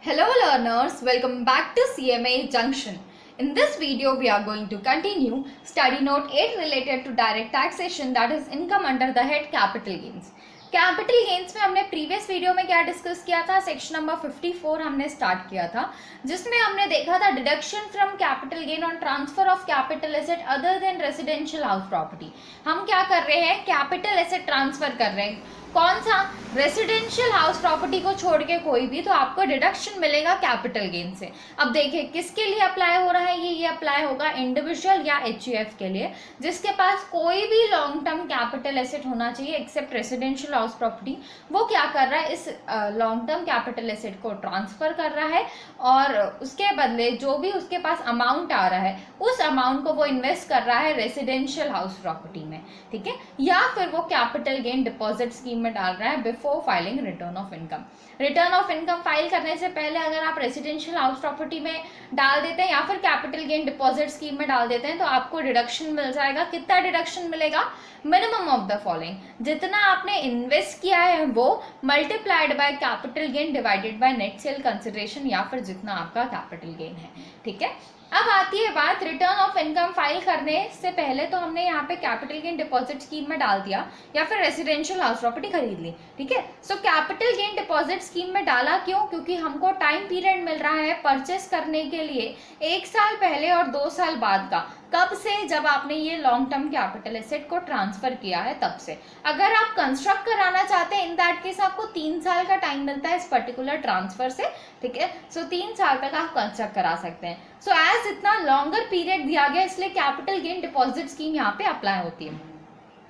Hello learners, welcome back to CMA Junction. In this video, we are going to continue study note 8 related to direct taxation, that is income under the head capital gains. Capital gains में हमने previous video में क्या discuss किया था, section number 54 हमने start किया था, जिसमें हमने देखा था deduction from capital gain on transfer of capital asset other than residential house property. हम क्या कर रहे हैं, कैपिटल एसेट ट्रांसफर कर रहे हैं, कौन सा, रेसिडेंशियल हाउस प्रॉपर्टी को छोड़ के कोई भी, तो आपको डिडक्शन मिलेगा कैपिटल गेन से। अब देखिए किसके लिए अप्लाई हो रहा है, ये अप्लाई होगा इंडिविजुअल या एचयूएफ के लिए जिसके पास कोई भी लॉन्ग टर्म कैपिटल एसेट होना चाहिए एक्सेप्ट रेसिडेंशियल हाउस प्रॉपर्टी। वो क्या कर रहा है, इस लॉन्ग टर्म कैपिटल एसेट को ट्रांसफर कर रहा है और उसके बदले जो भी उसके पास अमाउंट आ रहा है उस अमाउंट को वो इन्वेस्ट कर रहा है रेसिडेंशियल हाउस प्रॉपर्टी में, ठीक है, या फिर वो कैपिटल गेन डिपॉजिट स्कीम में डाल रहा है before filing return of income. Return of income file करने से पहले अगर आप रेसिडेंशियल हाउस प्रॉपर्टी में डाल देते हैं या फिर कैपिटल गेन डिपॉजिट स्कीम में डाल देते हैं तो आपको डिडक्शन मिल जाएगा। कितना डिडक्शन मिलेगा, मिनिमम ऑफ द फॉलोइंग, जितना आपने इन्वेस्ट किया है वो multiplied by capital gain divided by net sale consideration या फिर जितना आपका कैपिटल गेन है, ठीक है। अब आती है बात रिटर्न ऑफ इनकम फाइल करने से पहले, तो हमने यहाँ पे कैपिटल गेन डिपॉजिट स्कीम में डाल दिया या फिर रेसिडेंशियल हाउस प्रॉपर्टी खरीद ली, ठीक है। So capital gain deposit scheme में डाला क्यों, क्योंकि हमको टाइम पीरियड मिल रहा है परचेस करने के लिए 1 साल पहले और 2 साल बाद का। कब से, जब आपने ये लॉन्ग टर्म कैपिटल एसेट को ट्रांसफर किया है तब से। अगर आप कंस्ट्रक्ट कराना चाहते हैं इन दैट केस आपको 3 साल का टाइम मिलता है इस पर्टिकुलर ट्रांसफर से, ठीक है। सो 3 साल तक आप कंस्ट्रक्ट करा सकते हैं। सो एज इतना लॉन्गर पीरियड दिया गया इसलिए कैपिटल गेन डिपॉजिट स्कीम यहाँ पे अप्लाई होती है।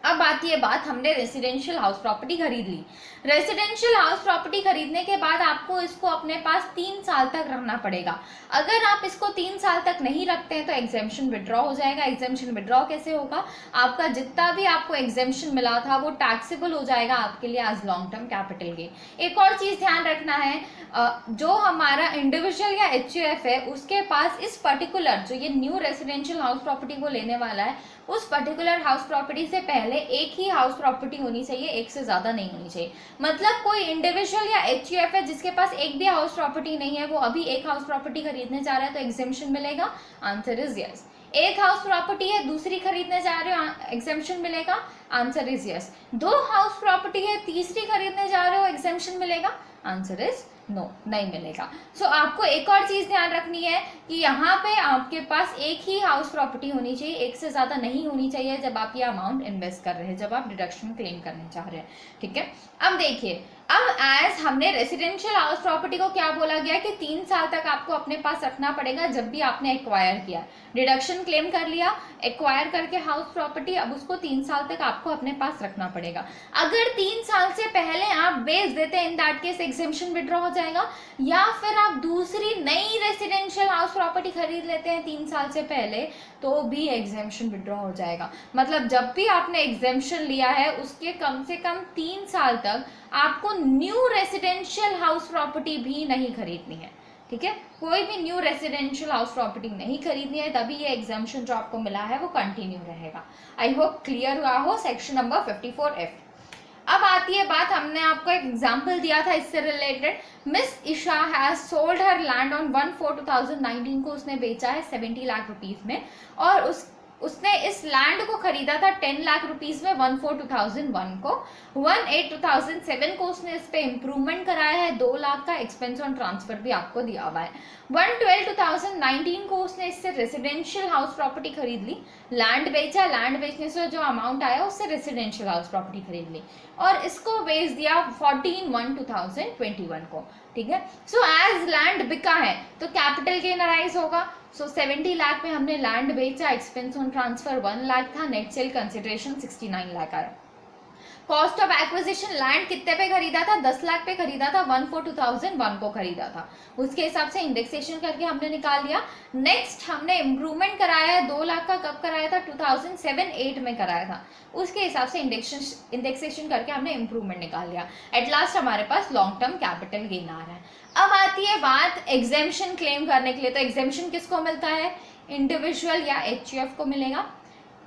अब आती है बात, हमने रेसिडेंशियल हाउस प्रॉपर्टी खरीद ली। रेसिडेंशियल हाउस प्रॉपर्टी खरीदने के बाद आपको इसको अपने पास 3 साल तक रखना पड़ेगा। अगर आप इसको 3 साल तक नहीं रखते हैं तो एग्जेम्पशन विड्रॉ हो जाएगा। एग्जेम्पशन विड्रॉ कैसे होगा, आपका जितना भी आपको एग्जेम्पशन मिला था वो टैक्सेबल हो जाएगा आपके लिए as long term capital gain. एक और चीज ध्यान रखना है, जो हमारा इंडिविजुअल या एचयूएफ है उसके पास इस पर्टिकुलर जो ये न्यू रेसिडेंशियल हाउस प्रॉपर्टी को लेने वाला है उस पर्टिकुलर हाउस प्रॉपर्टी से पहले एक ही हाउस प्रॉपर्टी होनी चाहिए, एक से ज्यादा नहीं होनी चाहिए। मतलब कोई इंडिविजुअल या एचयूएफ है जिसके पास एक भी हाउस प्रॉपर्टी नहीं है, वो अभी एक हाउस प्रॉपर्टी खरीदने जा रहा है तो एग्जेम्पशन मिलेगा, आंसर इज यस। एक हाउस प्रॉपर्टी है दूसरी खरीदने जा रहे हो, एग्जेम्पशन मिलेगा, answer is yes. 2 house property है तीसरी खरीदने जा रहे हो, एग्जेम्पशन मिलेगा, आंसर इज नो, नहीं मिलेगा। सो आपको एक और चीज ध्यान रखनी है कि यहाँ पे आपके पास एक ही हाउस प्रॉपर्टी होनी चाहिए, एक से ज्यादा नहीं होनी चाहिए जब आप ये अमाउंट इन्वेस्ट कर रहे हैं, जब आप डिडक्शन क्लेम करने चाह रहे हैं, ठीक है। अब देखिए, अब एज हमने रेसिडेंशियल हाउस प्रॉपर्टी को क्या बोला गया कि 3 साल तक आपको अपने पास रखना पड़ेगा जब भी आपने एक्वायर किया, डिडक्शन क्लेम कर लिया, एक्वायर करके हाउस प्रॉपर्टी, अब उसको 3 साल तक आपको अपने पास रखना पड़ेगा। अगर 3 साल से पहले आप बेच देते हैं इन दैट केस एग्जेम्पशन विड्रॉ हो जाएगा, या फिर आप दूसरी नई रेसिडेंशियल हाउस प्रॉपर्टी खरीद लेते हैं 3 साल से पहले तो भी एग्जेम्पशन विड्रॉ हो जाएगा। मतलब जब भी आपने एग्जेम्पशन लिया है उसके कम से कम 3 साल तक आपको न्यू रेसिडेंशियल हाउस प्रॉपर्टी भी नहीं खरीदनी है, ठीक है। कोई भी न्यू रेसिडेंशियल हाउस प्रॉपर्टी नहीं खरीदनी है, तभी ये एग्जाम्पशन जो आपको मिला है वो कंटिन्यू रहेगा। आई होप क्लियर हुआ हो सेक्शन नंबर 54F। अब आती है बात, हमने आपको एक एग्जाम्पल दिया था इससे related. Miss Isha has sold her land on 1/4/2019 को उसने बेचा है 70 लाख रुपीज में, और उसने इस लैंड को खरीदा था 10 लाख रुपीज में 1/4/2001 को। 1/8/2007 को उसने इस पे इम्प्रूवमेंट कराया है, 2 लाख का एक्सपेंस ऑन ट्रांसफर भी आपको दिया हुआ है। 1/12/2019 को उसने इससे रेसिडेंशियल हाउस प्रॉपर्टी खरीद ली, लैंड बेचा, लैंड बेचने से जो अमाउंट आया उससे रेसिडेंशियल हाउस प्रॉपर्टी खरीद ली और इसको बेच दिया 14/1/2021 को, ठीक है। सो एज लैंड बिका है तो कैपिटल गेन अराइज होगा। सो 70 लाख में हमने लैंड बेचा, एक्सपेंस ऑन ट्रांसफर 1 लाख था, नेट सेल कंसिडरेशन 69 लाख आया। कॉस्ट ऑफ एक्विजिशन, लैंड कितने पे खरीदा था, 10 लाख पे खरीदा था, 1/4/2001 को खरीदा था, उसके हिसाब से इंडेक्सेशन करके हमने निकाल लिया। नेक्स्ट हमने इम्प्रूवमेंट कराया है, 2 लाख का कब कराया था, 2007-8 में कराया था, उसके हिसाब से इंडेक्सेशन करके हमने इम्प्रूवमेंट निकाल लिया। एट लास्ट हमारे पास लॉन्ग टर्म कैपिटल गेन आ रहा है। अब आती है बात एग्जेम्पशन क्लेम करने के लिए, तो एग्जेम्पशन किसको मिलता है, इंडिविजुअल या एचयूएफ को मिलेगा।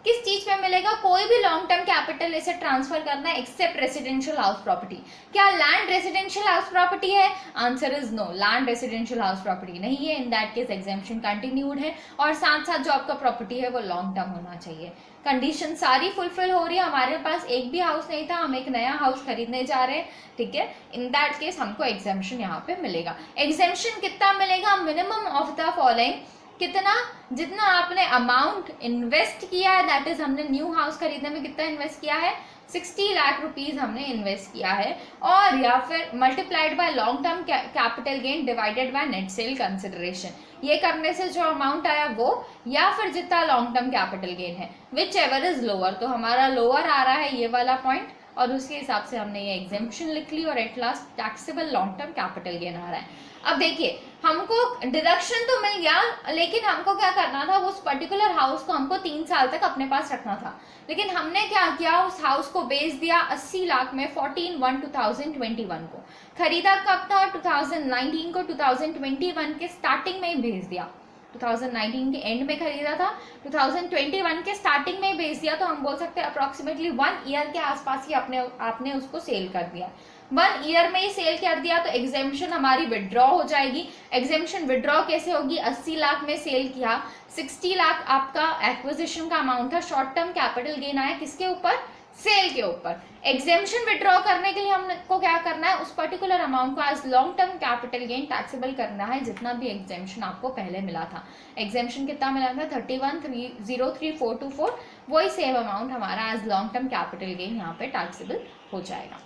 किस चीज पे मिलेगा? कोई भी लॉन्ग टर्म कैपिटल इसे ट्रांसफर करना है एक्सेप्ट रेसिडेंशियल हाउस प्रॉपर्टी। क्या लैंड रेसिडेंशियल हाउस प्रॉपर्टी है? Answer is no, land residential house property नहीं है। In that case exemption continued है, और साथ साथ जो आपका प्रॉपर्टी है वो लॉन्ग टर्म होना चाहिए। कंडीशन सारी फुलफिल हो रही है। हमारे पास एक भी हाउस नहीं था, हम एक नया हाउस खरीदने जा रहे हैं, ठीक है। इन दैट केस हमको एग्जेम्पशन यहाँ पे मिलेगा। एग्जेम्पशन कितना मिलेगा? मिनिमम ऑफ द फॉलोइंग, कितना? जितना आपने अमाउंट इन्वेस्ट किया है, दैट इज हमने न्यू हाउस खरीदने में कितना इन्वेस्ट किया है? 60 लाख रुपीज हमने इन्वेस्ट किया है, और या फिर multiplied by long term capital gain divided by net sale consideration. ये करने से जो अमाउंट आया वो, या फिर जितना लॉन्ग टर्म कैपिटल गेन है, विच एवर इज लोअर। तो हमारा लोअर आ रहा है ये वाला पॉइंट, और उसके हिसाब से हमने ये एग्जेम्पशन लिख ली, और at last taxable long term capital gain आ रहा है। अब देखिए, हमको डिडक्शन तो मिल गया, लेकिन हमको क्या करना था? उस पर्टिकुलर हाउस को हमको 3 साल तक अपने पास रखना था। लेकिन हमने क्या किया? उस हाउस को बेच दिया 80 लाख में 14/1/2021 को। खरीदा कब था? 2019 को। 2021 के स्टार्टिंग में ही बेच दिया। 2019 के एंड में खरीदा था, 2021 के स्टार्टिंग में ही बेच दिया। तो हम बोल सकते हैं अप्रोक्सीमेटली 1 ईयर के आसपास ही आपने उसको सेल कर दिया। 1 ईयर में ही सेल कर दिया, तो एग्जेम्पशन हमारी विड्रॉ हो जाएगी। एग्जेम्पशन विड्रॉ कैसे होगी? 80 लाख में सेल किया, 60 लाख आपका एक्विजिशन का अमाउंट था, शॉर्ट टर्म कैपिटल गेन आया किसके ऊपर? सेल के ऊपर। एग्जेम्पशन विड्रॉ करने के लिए हमको क्या करना है? उस पर्टिकुलर अमाउंट को as long term capital gain taxable करना है, जितना भी एग्जेम्पशन आपको पहले मिला था। एग्जेम्पशन कितना मिला था? 31,03424। वही सेम अमाउंट हमारा as long term capital gain यहाँ पे टैक्सेबल हो जाएगा।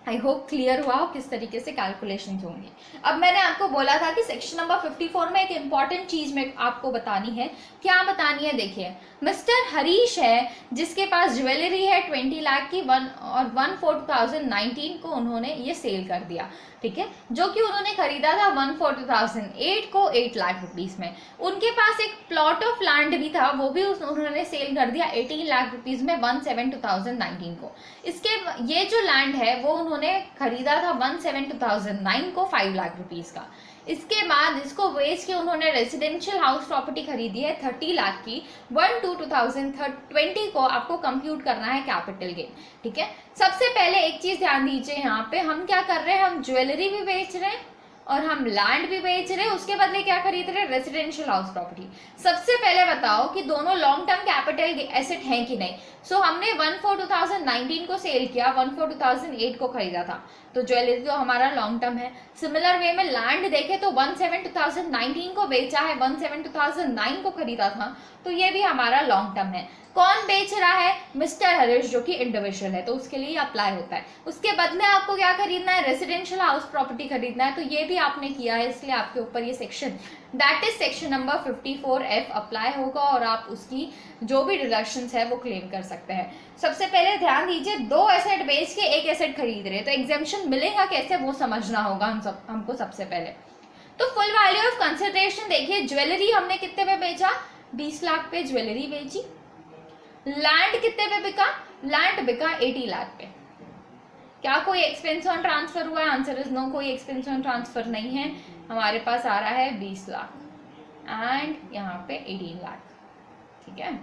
आई होप क्लियर हुआ हो किस तरीके से कैलकुलेशन होंगी। अब मैंने आपको बोला था कि सेक्शन नंबर 54 में एक इंपॉर्टेंट चीज में आपको बतानी है। क्या बतानी है? देखिए, मिस्टर हरीश है जिसके पास ज्वेलरी है 20 लाख की, 1/4/2019 को उन्होंने ये सेल कर दिया, ठीक है, जो कि उन्होंने खरीदा था 1/4/2008 को 8 लाख रुपीस में। उनके पास एक प्लॉट ऑफ लैंड भी था, वो भी उन्होंने सेल कर दिया 18 लाख रुपीस में 1/7/2019 को। इसके ये जो लैंड है वो उन्होंने खरीदा था 1/7/2009 को 5 लाख रुपीस का। इसके बाद इसको बेच के उन्होंने रेसिडेंशियल हाउस प्रॉपर्टी खरीदी है 30 लाख की 1/2/2020 को। आपको कंप्यूट करना है कैपिटल गेन, ठीक है। सबसे पहले एक चीज ध्यान दीजिए, यहाँ पे हम क्या कर रहे हैं? हम ज्वेलरी भी बेच रहे हैं और हम लैंड भी बेच रहे हैं, उसके बदले क्या खरीद रहे हैं? Residential house property. सबसे पहले बताओ कि दोनों लॉन्ग टर्म कैपिटल एसेट हैं कि नहीं। सो हमने 1/4/2019 को सेल किया, 1/4/2008 को खरीदा था, तो ज्वेलरी तो हमारा लॉन्ग टर्म है। सिमिलर वे में लैंड देखे तो 1/7/2019 को बेचा है, 1/7/2009 को खरीदा था, तो ये भी हमारा लॉन्ग टर्म है। कौन बेच रहा है? मिस्टर हरीश, जो कि इंडिविजुअल है, तो उसके लिए अप्लाई होता है। उसके बदले आपको क्या खरीदना है? रेसिडेंशियल हाउस प्रॉपर्टी खरीदना है, तो ये भी आपने किया है, इसलिए आपके ऊपर ये section, that is section number 54F apply होगा, और आप उसकी जो भी डिडक्शंस है वो क्लेम कर सकते हैं। सबसे पहले ध्यान दीजिए, 2 एसेट बेच के 1 एसेट खरीद रहे हैं, तो एग्जेम्पशन मिलेगा कैसे वो समझना होगा हमको सबसे पहले। तो फुल वैल्यू ऑफ कंसिडरेशन देखिए, ज्वेलरी हमने कितने पे बेचा? 20 लाख पे ज्वेलरी बेची। लैंड कितने पे बिका? लैंड बिका 80 लाख पे। क्या कोई एक्सपेंस ऑन ट्रांसफर हुआ है? आंसर इज नो, कोई एक्सपेंस ऑन ट्रांसफर नहीं है। हमारे पास आ रहा है 20 लाख एंड यहाँ पे 18 लाख, ठीक है।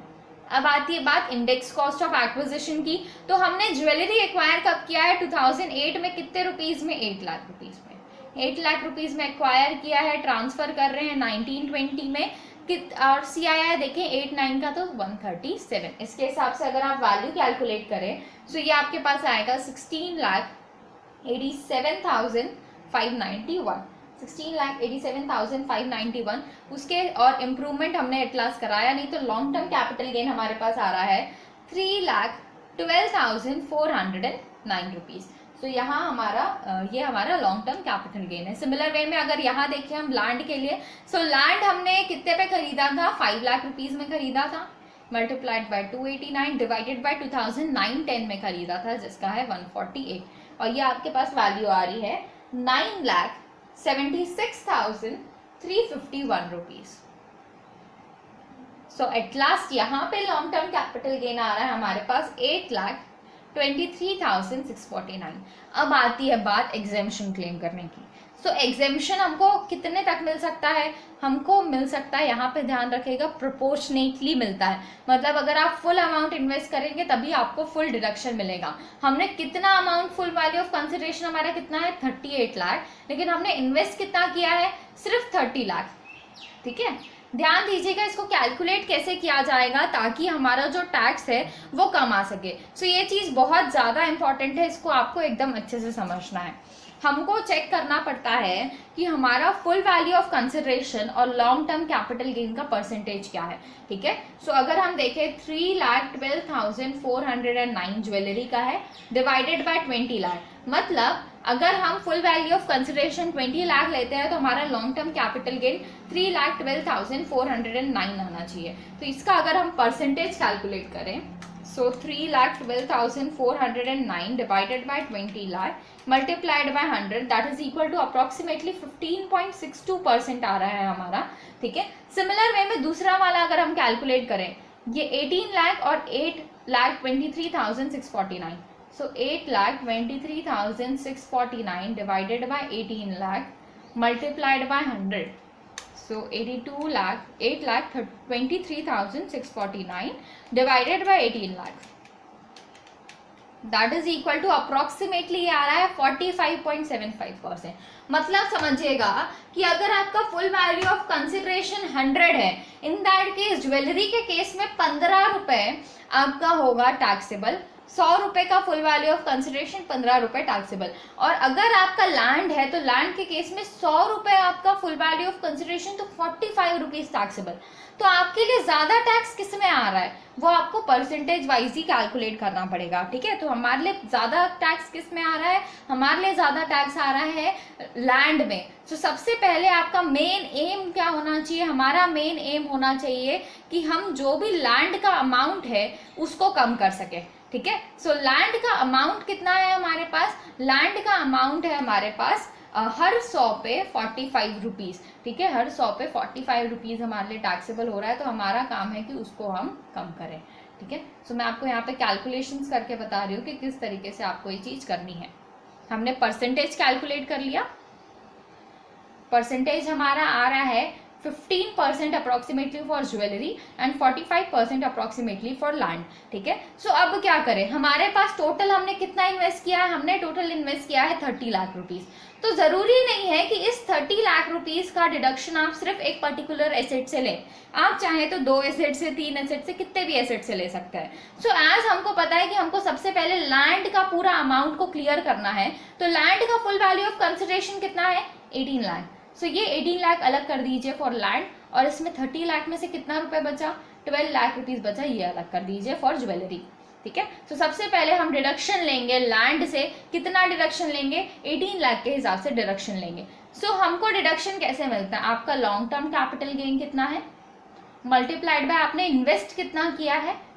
अब आती है बात इंडेक्स कॉस्ट ऑफ एक्विजिशन की। तो हमने ज्वेलरी एक्वायर कब किया है? 2008 में। कितने रुपीज में? 8 लाख रुपीज में। 8 लाख रुपीज में एक्वायर किया है, ट्रांसफर कर रहे हैं 1920 में। और CII देखें 8/9 का, तो 137। इसके हिसाब से अगर आप वैल्यू कैलकुलेट करें तो ये आपके पास आएगा 16,87,591। 16,87,591। उसके और इम्प्रूवमेंट हमने एटलास कराया नहीं, तो लॉन्ग टर्म कैपिटल गेन हमारे पास आ रहा है 3,12,409 रुपीज। तो यहाँ हमारा ये हमारा लॉन्ग टर्म कैपिटल गेन है। सिमिलर वे में अगर यहाँ देखिए हम लैंड के लिए, सो लैंड हमने कितने पे खरीदा था? 5 लाख रुपीज में खरीदा था, मल्टीप्लाइड बाय 289 डिवाइडेड बाय 2009-10 में खरीदा था, जिसका है 148, और ये आपके पास वैल्यू आ रही है 9,76,351 रुपीज। सो एट लास्ट यहाँ पे लॉन्ग टर्म कैपिटल गेन आ रहा है हमारे पास 8,23,649। अब आती है बात एग्जेम्पशन क्लेम करने की। सो तो एग्जेम्पशन हमको कितने तक मिल सकता है, हमको मिल सकता है, यहाँ पे ध्यान रखिएगा, प्रोपोर्शनेटली मिलता है। मतलब अगर आप फुल अमाउंट इन्वेस्ट करेंगे तभी आपको फुल डिडक्शन मिलेगा। हमने कितना amount, full value of consideration हमारा कितना है 38 लाख, लेकिन हमने इन्वेस्ट कितना किया है, सिर्फ 30 लाख। ठीक है, ध्यान दीजिएगा इसको कैलकुलेट कैसे किया जाएगा ताकि हमारा जो टैक्स है वो कम आ सके। सो ये चीज़ बहुत ज़्यादा इंपॉर्टेंट है, इसको आपको एकदम अच्छे से समझना है। हमको चेक करना पड़ता है कि हमारा फुल वैल्यू ऑफ कंसिडरेशन और लॉन्ग टर्म कैपिटल गेन का परसेंटेज क्या है। ठीक है, सो अगर हम देखें 3,12,409 ज्वेलरी का है डिवाइडेड बाय 20 लाख, मतलब अगर हम full value of consideration 20 lakh लेते हैं तो हमारा लॉन्ग टर्म कैपिटल गेन 3,12,409 आना चाहिए। तो इसका अगर हम परसेंटेज कैलकुलेट करें, so 3,12,409 divided by 20 lakh multiplied by 100, that is equal to approximately 15.62% आ रहा है हमारा। ठीक है, सिमिलर वे में दूसरा वाला अगर हम कैलकुलेट करें, ये 18 लाख और 8,23,649, so 8,23,649 divided by 18 lakh multiplied by 100, so 8,23,649 divided by 18 lakh, that is equal to approximately ये आ रहा है 45.75%। मतलब समझिएगा कि अगर आपका फुल वैल्यू ऑफ कंसिडरेशन 100 है, इन दैट केस ज्वेलरी के केस में 15 रुपए आपका होगा टैक्सेबल, 100 रुपए का फुल वैल्यू ऑफ कंसिडरेशन, 15 रुपए टैक्सेबल। और अगर आपका लैंड है तो लैंड के केस में 100 रुपए आपका फुल वैल्यू ऑफ कंसिडरेशन, तो 45 रुपीज टैक्सेबल। तो आपके लिए ज्यादा टैक्स किस में आ रहा है वो आपको परसेंटेज वाइज ही कैलकुलेट करना पड़ेगा। ठीक है, तो हमारे लिए ज्यादा टैक्स किस में आ रहा है, हमारे लिए ज्यादा टैक्स आ रहा है लैंड में। तो सबसे पहले आपका मेन एम क्या होना चाहिए, हमारा मेन एम होना चाहिए कि हम जो भी लैंड का अमाउंट है उसको कम कर सके। ठीक है, सो लैंड का अमाउंट कितना है हमारे पास, लैंड का अमाउंट है हमारे पास हर 100 पे 45 रुपीज। ठीक है, हर 100 पे 45 रुपीज हमारे लिए टैक्सेबल हो रहा है, तो हमारा काम है कि उसको हम कम करें। ठीक है, सो मैं आपको यहाँ पे कैलकुलेशंस करके बता रही हूँ कि किस तरीके से आपको ये चीज करनी है। हमने परसेंटेज कैलकुलेट कर लिया, परसेंटेज हमारा आ रहा है 15% approximately for jewellery and 45% approximately for land. ठीक है, सो अब क्या करें, हमारे पास टोटल हमने कितना इन्वेस्ट किया है, हमने टोटल इन्वेस्ट किया है 30 लाख रुपीज। तो जरूरी नहीं है कि इस 30 लाख रुपीज का डिडक्शन आप सिर्फ एक पर्टिकुलर एसेट से लें, आप चाहे तो 2 एसेट से, 3 एसेट से, कितने भी एसेट से ले सकते हैं। सो एज हमको पता है कि हमको सबसे पहले लैंड का पूरा अमाउंट को क्लियर करना है, तो लैंड का फुल वैल्यू ऑफ कंसिडरेशन कितना है 18 लाख। सो ये 18 लाख अलग कर दीजिए फॉर लैंड, और इसमें 30 लाख में से कितना रुपए बचा, 12 लाख रुपीज बचा, ये अलग कर दीजिए फॉर ज्वेलरी। ठीक है, तो सबसे पहले हम डिडक्शन लेंगे लैंड से, कितना डिडक्शन लेंगे, 18 लाख के हिसाब से डिडक्शन लेंगे। सो हमको डिडक्शन कैसे मिलता है, आपका लॉन्ग टर्म कैपिटल गेन कितना है मल्टीप्लाइड बाय आपने इन्वेस्ट कितना किया है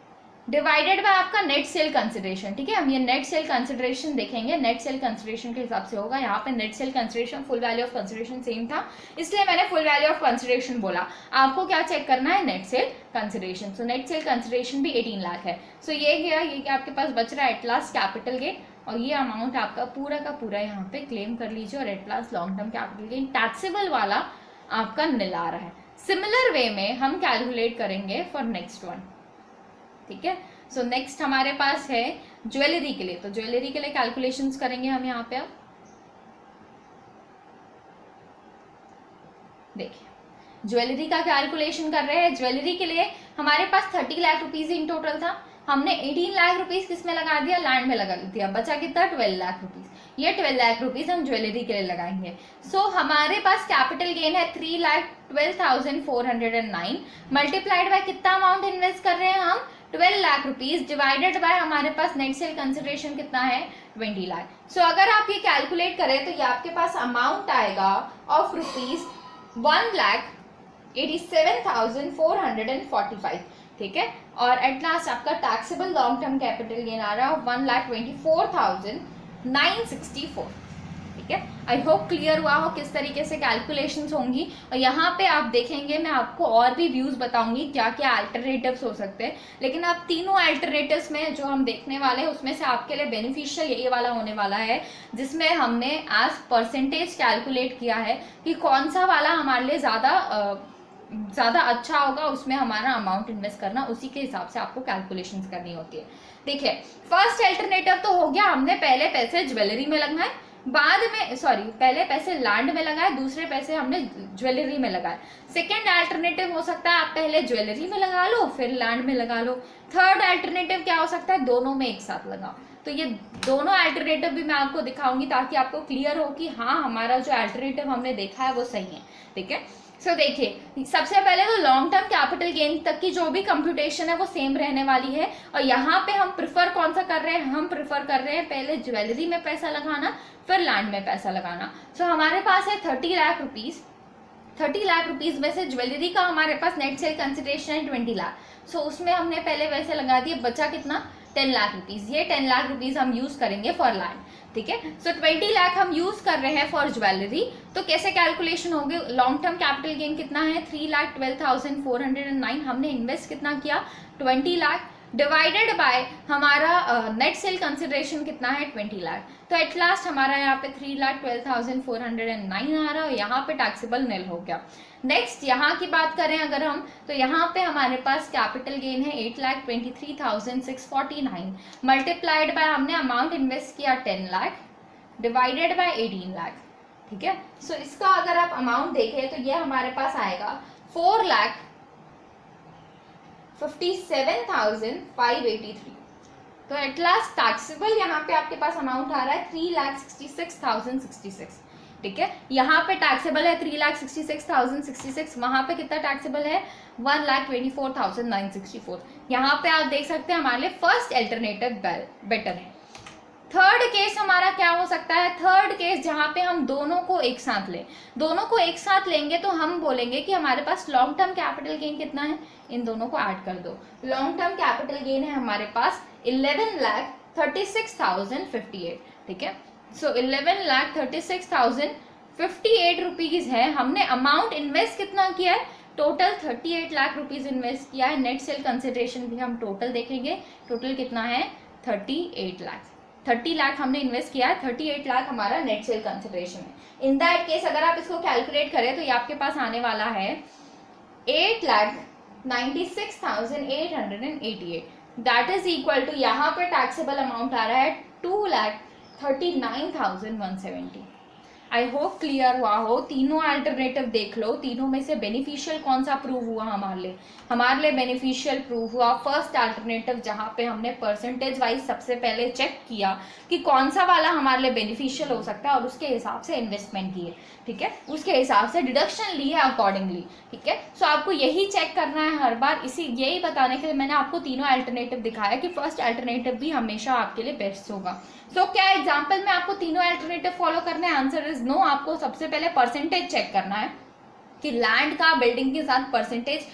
डिवाइडेड बाय आपका नेट सेल कंसिडरेशन। ठीक है, हम ये नेट सेल कंसिडरेशन देखेंगे, नेट सेल कंसिडरेशन के हिसाब से होगा। यहाँ पे net sale consideration full value of consideration same था, इसलिए मैंने फुल वैल्यू ऑफ कंसिडरेशन बोला। आपको क्या चेक करना है, net sale consideration. So net sale consideration भी 18 लाख है। सो ये गया, ये क्या आपके पास बच रहा है एट लास्ट कैपिटल गेन, और ये अमाउंट आपका पूरा का पूरा यहाँ पे क्लेम कर लीजिए, और at last long term capital gain taxable वाला आपका निल आ रहा है। सिमिलर वे में हम कैलकुलेट करेंगे फॉर नेक्स्ट वन। ठीक है, सो नेक्स्ट हमारे पास है ज्वेलरी के लिए, तो ज्वेलरी के लिए कैलकुलेशंस करेंगे हम यहाँ पे। अब देखिए ज्वेलरी का कैलकुलेशन कर रहे हैं। ज्वेलरी के लिए हमारे पास 30 लाख रुपीज इन टोटल था, हमने 18 लाख रुपीज किस में लगा दिया, लैंड में लगा दिया, बचा कितना 12 लाख रुपीज। ये 12 लाख रुपीज हम ज्वेलरी के लिए लगाएंगे। सो हमारे पास कैपिटल गेन है 3,12,409 मल्टीप्लाइड बाय कितना अमाउंट इन्वेस्ट कर रहे हैं हम 12 लाख रुपीज डिवाइडेड बाय हमारे पास नेट सेल कंसिडरेशन कितना है 20 लाख। सो अगर आप ये कैलकुलेट करें तो ये आपके पास अमाउंट आएगा ऑफ रुपीज 1,87,445। ठीक है, और एट लास्ट आपका taxable long term capital gain आ रहा है 1,24,964। ठीक ठीक है। आई होप क्लियर हुआ हो किस तरीके से कैलकुलेशंस होंगी। और यहाँ पे आप देखेंगे मैं आपको और भी व्यूज बताऊंगी क्या क्या अल्टरनेटिव्स हो सकते हैं, लेकिन आप तीनों अल्टरनेटिव्स में जो हम देखने वाले हैं उसमें से आपके लिए बेनिफिशियल ये वाला होने वाला है जिसमें हमने एज परसेंटेज कैलकुलेट किया है कि कौन सा वाला हमारे लिए ज़्यादा अच्छा होगा, उसमें हमारा अमाउंट इन्वेस्ट करना उसी के हिसाब से आपको कैलकुलेशंस करनी होती है। देखिए फर्स्ट अल्टरनेटिव तो हो गया, हमने पहले पैसे ज्वेलरी में लगाए, पहले पैसे लैंड में लगाए, दूसरे पैसे हमने ज्वेलरी में लगाए। सेकेंड अल्टरनेटिव हो सकता है आप पहले ज्वेलरी में लगा लो फिर लैंड में लगा लो। थर्ड अल्टरनेटिव क्या हो सकता है, दोनों में एक साथ लगाओ। तो ये दोनों अल्टरनेटिव भी मैं आपको दिखाऊंगी ताकि आपको क्लियर हो कि हाँ हमारा जो अल्टरनेटिव हमने देखा है वो सही है, ठीक है। सो देखिए सबसे पहले तो लॉन्ग टर्म कैपिटल गेन तक की जो भी कंप्यूटेशन है वो सेम रहने वाली है। और यहाँ पे हम प्रिफर कौन सा कर रहे हैं, हम प्रिफर कर रहे हैं पहले ज्वेलरी में पैसा लगाना फिर लैंड में पैसा लगाना। सो हमारे पास है 30 लाख रुपीज। 30 लाख रुपीज में से ज्वेलरी का हमारे पास नेट सेल कंसिडरेशन है 20 लाख। सो उसमें हमने पहले पैसे लगा दिए, बचा कितना 10 लाख रुपीज। ये 10 लाख रुपीज हम यूज करेंगे फॉर लैंड, ठीक है। सो 20 लाख हम यूज कर रहे हैं फॉर ज्वेलरी। तो कैसे कैलकुलेशन होगी, लॉन्ग टर्म कैपिटल गेन कितना है 3,12,409, हमने इन्वेस्ट कितना किया 20 लाख डिवाइडेड बाय हमारा नेट सेल कंसिडरेशन कितना है 20 लाख। तो एट लास्ट हमारा यहाँ पे 3,12,409 आ रहा है, यहाँ पे टैक्सेबल निल हो गया। नेक्स्ट यहाँ की बात करें अगर हम, तो यहाँ पे हमारे पास कैपिटल गेन है 8,23,649 मल्टीप्लाइड बाय हमने अमाउंट इन्वेस्ट किया 10 लाख डिवाइडेड बाय 18 लाख, ठीक है। सो इसका अगर आप अमाउंट देखें तो ये हमारे पास आएगा 4,57,583। तो एट लास्ट टैक्सेबल यहाँ पे आपके पास अमाउंट आ रहा है 3,66,066, ठीक है। यहाँ पे टैक्सेबल है 3,66,066, वहां पे कितना टैक्सेबल है 1,24,964। यहाँ पे आप देख सकते हैं हमारे लिए फर्स्ट अल्टरनेटिव बेटर है। थर्ड केस हमारा क्या हो सकता है, थर्ड केस जहां पे हम दोनों को एक साथ लें, दोनों को एक साथ लेंगे तो हम बोलेंगे कि हमारे पास लॉन्ग टर्म कैपिटल गेन कितना है, इन दोनों को ऐड कर दो। लॉन्ग टर्म कैपिटल गेन है हमारे पास 11,36,058, ठीक है। सो 11,36,058 रुपीज है। हमने अमाउंट इन्वेस्ट कितना किया है, टोटल 38 लाख रुपीज इन्वेस्ट किया है। नेट सेल कंसिडरेशन भी हम टोटल देखेंगे, टोटल कितना है 38 लाख। 30 लाख हमने इन्वेस्ट किया है, 38 लाख हमारा नेट सेल कंसिडरेशन है। इन दैट केस अगर आप इसको कैलकुलेट करें तो ये आपके पास आने वाला है 8,96,888, दैट इज इक्वल टू यहाँ पे टैक्सेबल अमाउंट आ रहा है 2,39,170। आई होप क्लियर हुआ हो। तीनों अल्टरनेटिव देख लो, तीनों में से बेनिफिशियल कौन सा प्रूव हुआ हमारे लिए बेनिफिशियल प्रूव हुआ फर्स्ट अल्टरनेटिव, जहाँ पे हमने परसेंटेज वाइज सबसे पहले चेक किया कि कौन सा वाला हमारे लिए बेनिफिशियल हो सकता है और उसके हिसाब से इन्वेस्टमेंट की है, ठीक है, उसके हिसाब से डिडक्शन ली है अकॉर्डिंगली, ठीक है। सो आपको यही चेक करना है हर बार, यही बताने के लिए मैंने आपको तीनों अल्टरनेटिव दिखाया कि फर्स्ट अल्टरनेटिव भी हमेशा आपके लिए बेस्ट होगा। सो क्या एग्जाम्पल में आपको तीनों अल्टरनेटिव फॉलो करना है, आंसर इज नो। आपको सबसे पहले परसेंटेज चेक करना है कि लैंड का बिल्डिंग के साथ परसेंटेज,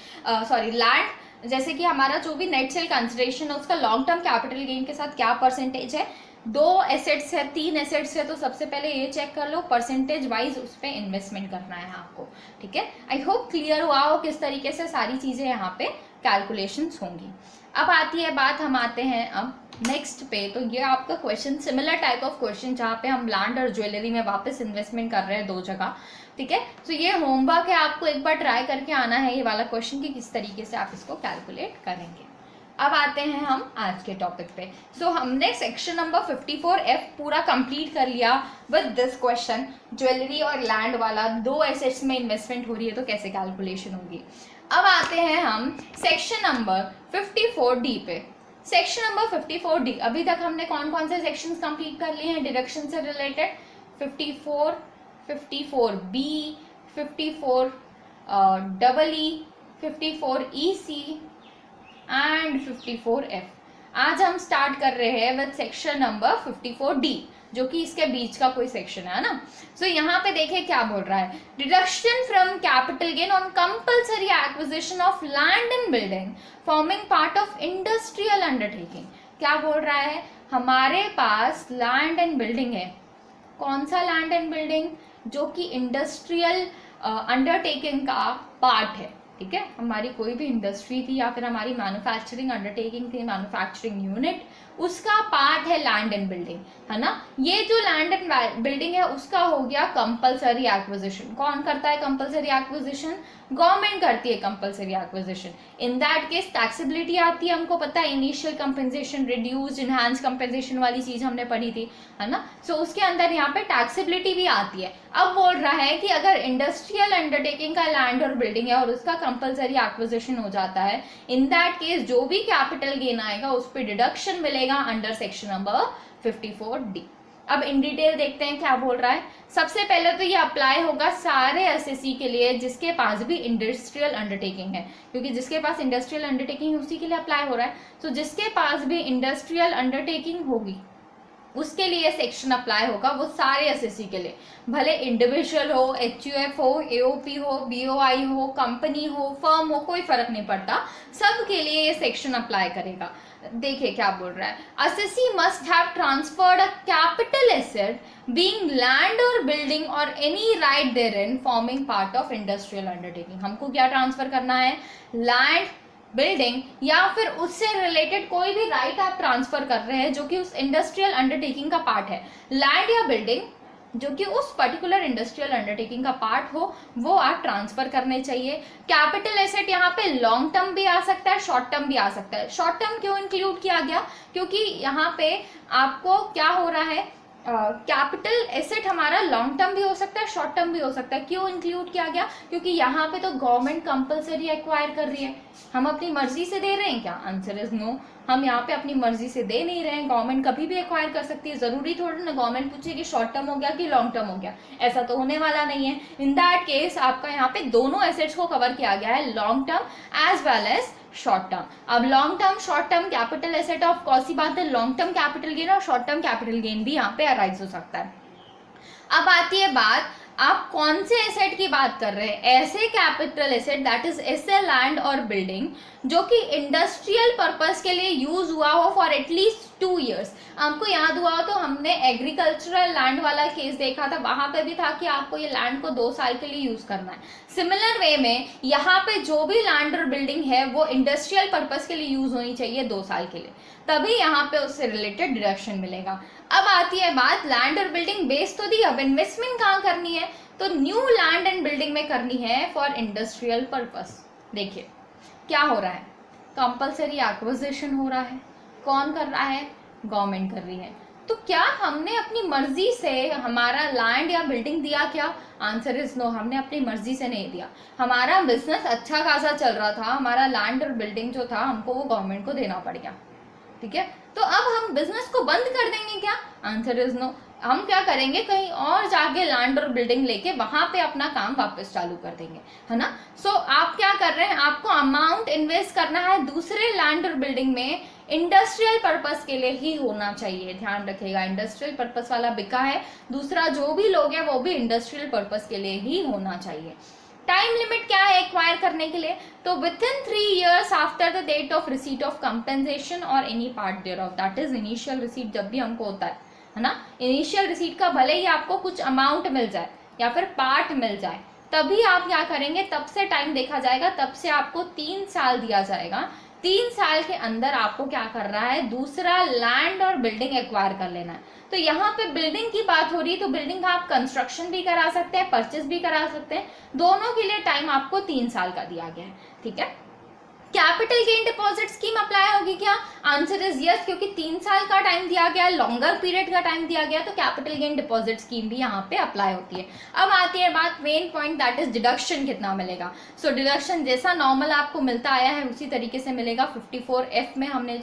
लैंड जैसे कि हमारा जो भी नेट सेल कंसिडरेशन है उसका लॉन्ग टर्म कैपिटल गेन के साथ क्या परसेंटेज है। 2 एसेट्स है, 3 एसेट्स है, तो सबसे पहले ये चेक कर लो, परसेंटेज वाइज उस पर इन्वेस्टमेंट करना है आपको, ठीक है। आई होप क्लियर हुआ हो किस तरीके से सारी चीजें यहाँ पे कैलकुलेशंस होंगी। अब आती है बात, हम आते हैं अब नेक्स्ट पे। तो ये आपका question similar type of question जहाँ पे हम लैंड और ज्वेलरी में वापस इन्वेस्टमेंट कर रहे हैं 2 जगह, ठीक है। तो ये होमवर्क है, आपको एक बार ट्राई करके आना है ये वाला क्वेश्चन कि किस तरीके से आप इसको कैलकुलेट करेंगे। अब आते हैं हम आज के टॉपिक पे। सो हमने सेक्शन नंबर 54F पूरा कंप्लीट कर लिया विद दिस क्वेश्चन। ज्वेलरी और लैंड वाला 2 एसेट्स में इन्वेस्टमेंट हो रही है तो कैसे कैलकुलेशन होगी। अब आते हैं हम सेक्शन नंबर 54D पे। सेक्शन नंबर 54D, अभी तक हमने कौन कौन से सेक्शंस कंप्लीट कर लिए हैं डिडक्शन से related, 54, 54B, 54EE, 54EC and 54F। आज हम स्टार्ट कर रहे हैं विद सेक्शन नंबर 54D, जो कि इसके बीच का कोई सेक्शन है ना। सो यहाँ पे देखिए क्या बोल रहा है, deduction from capital gain on compulsory acquisition of land and building forming part of industrial undertaking. क्या बोल रहा है, हमारे पास लैंड एंड बिल्डिंग है, कौन सा लैंड एंड बिल्डिंग? जो कि इंडस्ट्रियल अंडरटेकिंग का पार्ट है, ठीक है। हमारी कोई भी इंडस्ट्री थी या फिर हमारी मैन्युफैक्चरिंग अंडरटेकिंग थी, मैन्युफैक्चरिंग यूनिट, उसका पार्ट है लैंड एंड बिल्डिंग, है ना। ये जो लैंड एंड बिल्डिंग है उसका हो गया कंपलसरी एक्विजिशन। कौन करता है कंपलसरी एक्विजिशन? गवर्नमेंट करती है compulsory acquisition. In that case taxability आती है, हमको पता है initial compensation, reduced, enhance compensation वाली चीज हमने पढ़ी थी, है ना। सो उसके अंदर यहाँ पे टैक्सेबिलिटी भी आती है। अब बोल रहा है कि अगर इंडस्ट्रियल अंडरटेकिंग का लैंड और बिल्डिंग है और उसका कंपलसरी एक्विजिशन हो जाता है, इन दैट केस जो भी कैपिटल गेन आएगा उस पर डिडक्शन मिलेगा अंडर सेक्शन नंबर 54D। अब इन डिटेल देखते हैं क्या बोल रहा है। सबसे पहले तो ये अप्लाई होगा सारे एसएससी के लिए जिसके पास भी इंडस्ट्रियल अंडरटेकिंग है, क्योंकि जिसके पास इंडस्ट्रियल अंडरटेकिंग है उसी के लिए अप्लाई हो रहा है। तो जिसके पास भी इंडस्ट्रियल अंडरटेकिंग होगी उसके लिए सेक्शन अप्लाई होगा, वो सारे एसएससी के लिए, भले इंडिविजुअल हो, एचयूएफ हो, एओपी हो, बीओआई हो, कंपनी हो, फर्म हो, कोई फर्क नहीं पड़ता, सबके लिए ये सेक्शन अप्लाई करेगा। देखिए क्या बोल रहा है, SSC must have transferred a capital asset being land or building or any right therein forming part of industrial undertaking. हमको क्या ट्रांसफर करना है? लैंड, बिल्डिंग या फिर उससे रिलेटेड कोई भी राइट आप ट्रांसफर कर रहे हैं जो कि उस इंडस्ट्रियल अंडरटेकिंग का पार्ट है। लैंड या बिल्डिंग जो कि उस पर्टिकुलर इंडस्ट्रियल अंडरटेकिंग का पार्ट हो वो आप ट्रांसफर करने चाहिए। कैपिटल एसेट यहाँ पे लॉन्ग टर्म भी आ सकता है, शॉर्ट टर्म भी आ सकता है। शॉर्ट टर्म क्यों इंक्लूड किया गया? क्योंकि यहाँ पे आपको क्या हो रहा है, कैपिटल एसेट हमारा लॉन्ग टर्म भी हो सकता है, शॉर्ट टर्म भी हो सकता है। क्यों इंक्लूड किया गया? क्योंकि यहाँ पे तो गवर्नमेंट कंपलसरी एक्वायर कर रही है। हम अपनी मर्जी से दे रहे हैं क्या? Answer is no. हम यहाँ पे अपनी मर्जी से दे नहीं रहे हैं, गवर्नमेंट कभी भी एक्वायर कर सकती है। जरूरी थोड़ी ना गवर्नमेंट पूछे कि शॉर्ट टर्म हो गया कि लॉन्ग टर्म हो गया, ऐसा तो होने वाला नहीं है। इन दैट केस आपका यहाँ पे दोनों एसेट्स को कवर किया गया है, long term as well as short term. अब long term, short term, capital asset of कौन सी बात है? लॉन्ग टर्म कैपिटल गेन और शॉर्ट टर्म कैपिटल गेन भी यहाँ पे अराइज हो सकता है। अब आती है बात, आप कौन से एसेट की बात कर रहे हैं? ऐसे कैपिटल एसेट दैट इज ऐसे लैंड और बिल्डिंग जो कि इंडस्ट्रियल पर्पस के लिए यूज हुआ हो फॉर एटलीस्ट 2 years। आपको याद हुआ हो तो हमने एग्रीकल्चरल लैंड वाला केस देखा था, वहां पे भी था कि आपको ये लैंड को 2 साल के लिए यूज करना है। सिमिलर वे में यहाँ पे जो भी लैंड और बिल्डिंग है वो इंडस्ट्रियल पर्पस के लिए यूज होनी चाहिए 2 साल के लिए, तभी यहाँ पे उससे रिलेटेड डिडक्शन मिलेगा। अब आती है बात, लैंड और बिल्डिंग बेस तो दी, अब इन्वेस्टमेंट कहाँ करनी है? तो न्यू लैंड एंड बिल्डिंग में करनी है फॉर इंडस्ट्रियल पर्पस। देखिए क्या हो रहा है, कंपलसरी एक्विजिशन हो रहा है। कौन कर रहा है? गवर्नमेंट कर रही है। तो क्या हमने अपनी मर्जी से हमारा लैंड या बिल्डिंग दिया क्या? आंसर इज नो, हमने अपनी मर्जी से नहीं दिया। हमारा बिजनेस अच्छा खासा चल रहा था, हमारा लैंड और बिल्डिंग जो था हमको वो गवर्नमेंट को देना पड़ गया, ठीक है। तो अब हम बिजनेस को बंद कर देंगे क्या? Answer is no. हम क्या करेंगे, कहीं और जाके लैंड और बिल्डिंग लेके वहां पे अपना काम वापस चालू कर देंगे, है ना। सो आप क्या कर रहे हैं, आपको अमाउंट इन्वेस्ट करना है दूसरे लैंड और बिल्डिंग में, इंडस्ट्रियल पर्पस के लिए ही होना चाहिए। ध्यान रखिएगा, इंडस्ट्रियल पर्पस वाला बिका है, दूसरा जो भी लोग है वो भी इंडस्ट्रियल पर्पस के लिए ही होना चाहिए। टाइम लिमिट क्या है एक्वायर करने के लिए? तो within 3 years after the date of receipt of compensation और any part there of, that is initial receipt. जब भी हमको होता है ना, इनिशियल रिसीट का भले ही आपको कुछ अमाउंट मिल जाए या फिर पार्ट मिल जाए, तभी आप क्या करेंगे, तब से टाइम देखा जाएगा, तब से आपको 3 साल दिया जाएगा। 3 साल के अंदर आपको क्या कर रहा है, दूसरा लैंड और बिल्डिंग एक्वायर कर लेना है। तो यहाँ पे बिल्डिंग की बात हो रही है, तो बिल्डिंग का आप कंस्ट्रक्शन भी करा सकते हैं, परचेस भी करा सकते हैं, दोनों के लिए टाइम आपको 3 साल का दिया गया है, ठीक है। Capital gain deposit scheme apply होगी क्या? आंसर इज यस, क्योंकि 3 साल का टाइम दिया गया, लॉन्गर पीरियड का टाइम दिया गया, तो कैपिटल गेन डिपॉजिट स्कीम भी यहाँ पे अप्लाई होती है। अब आती है बात main point, that is deduction कितना मिलेगा। सो डिडक्शन जैसा नॉर्मल आपको मिलता आया है उसी तरीके से मिलेगा। 54F में हमने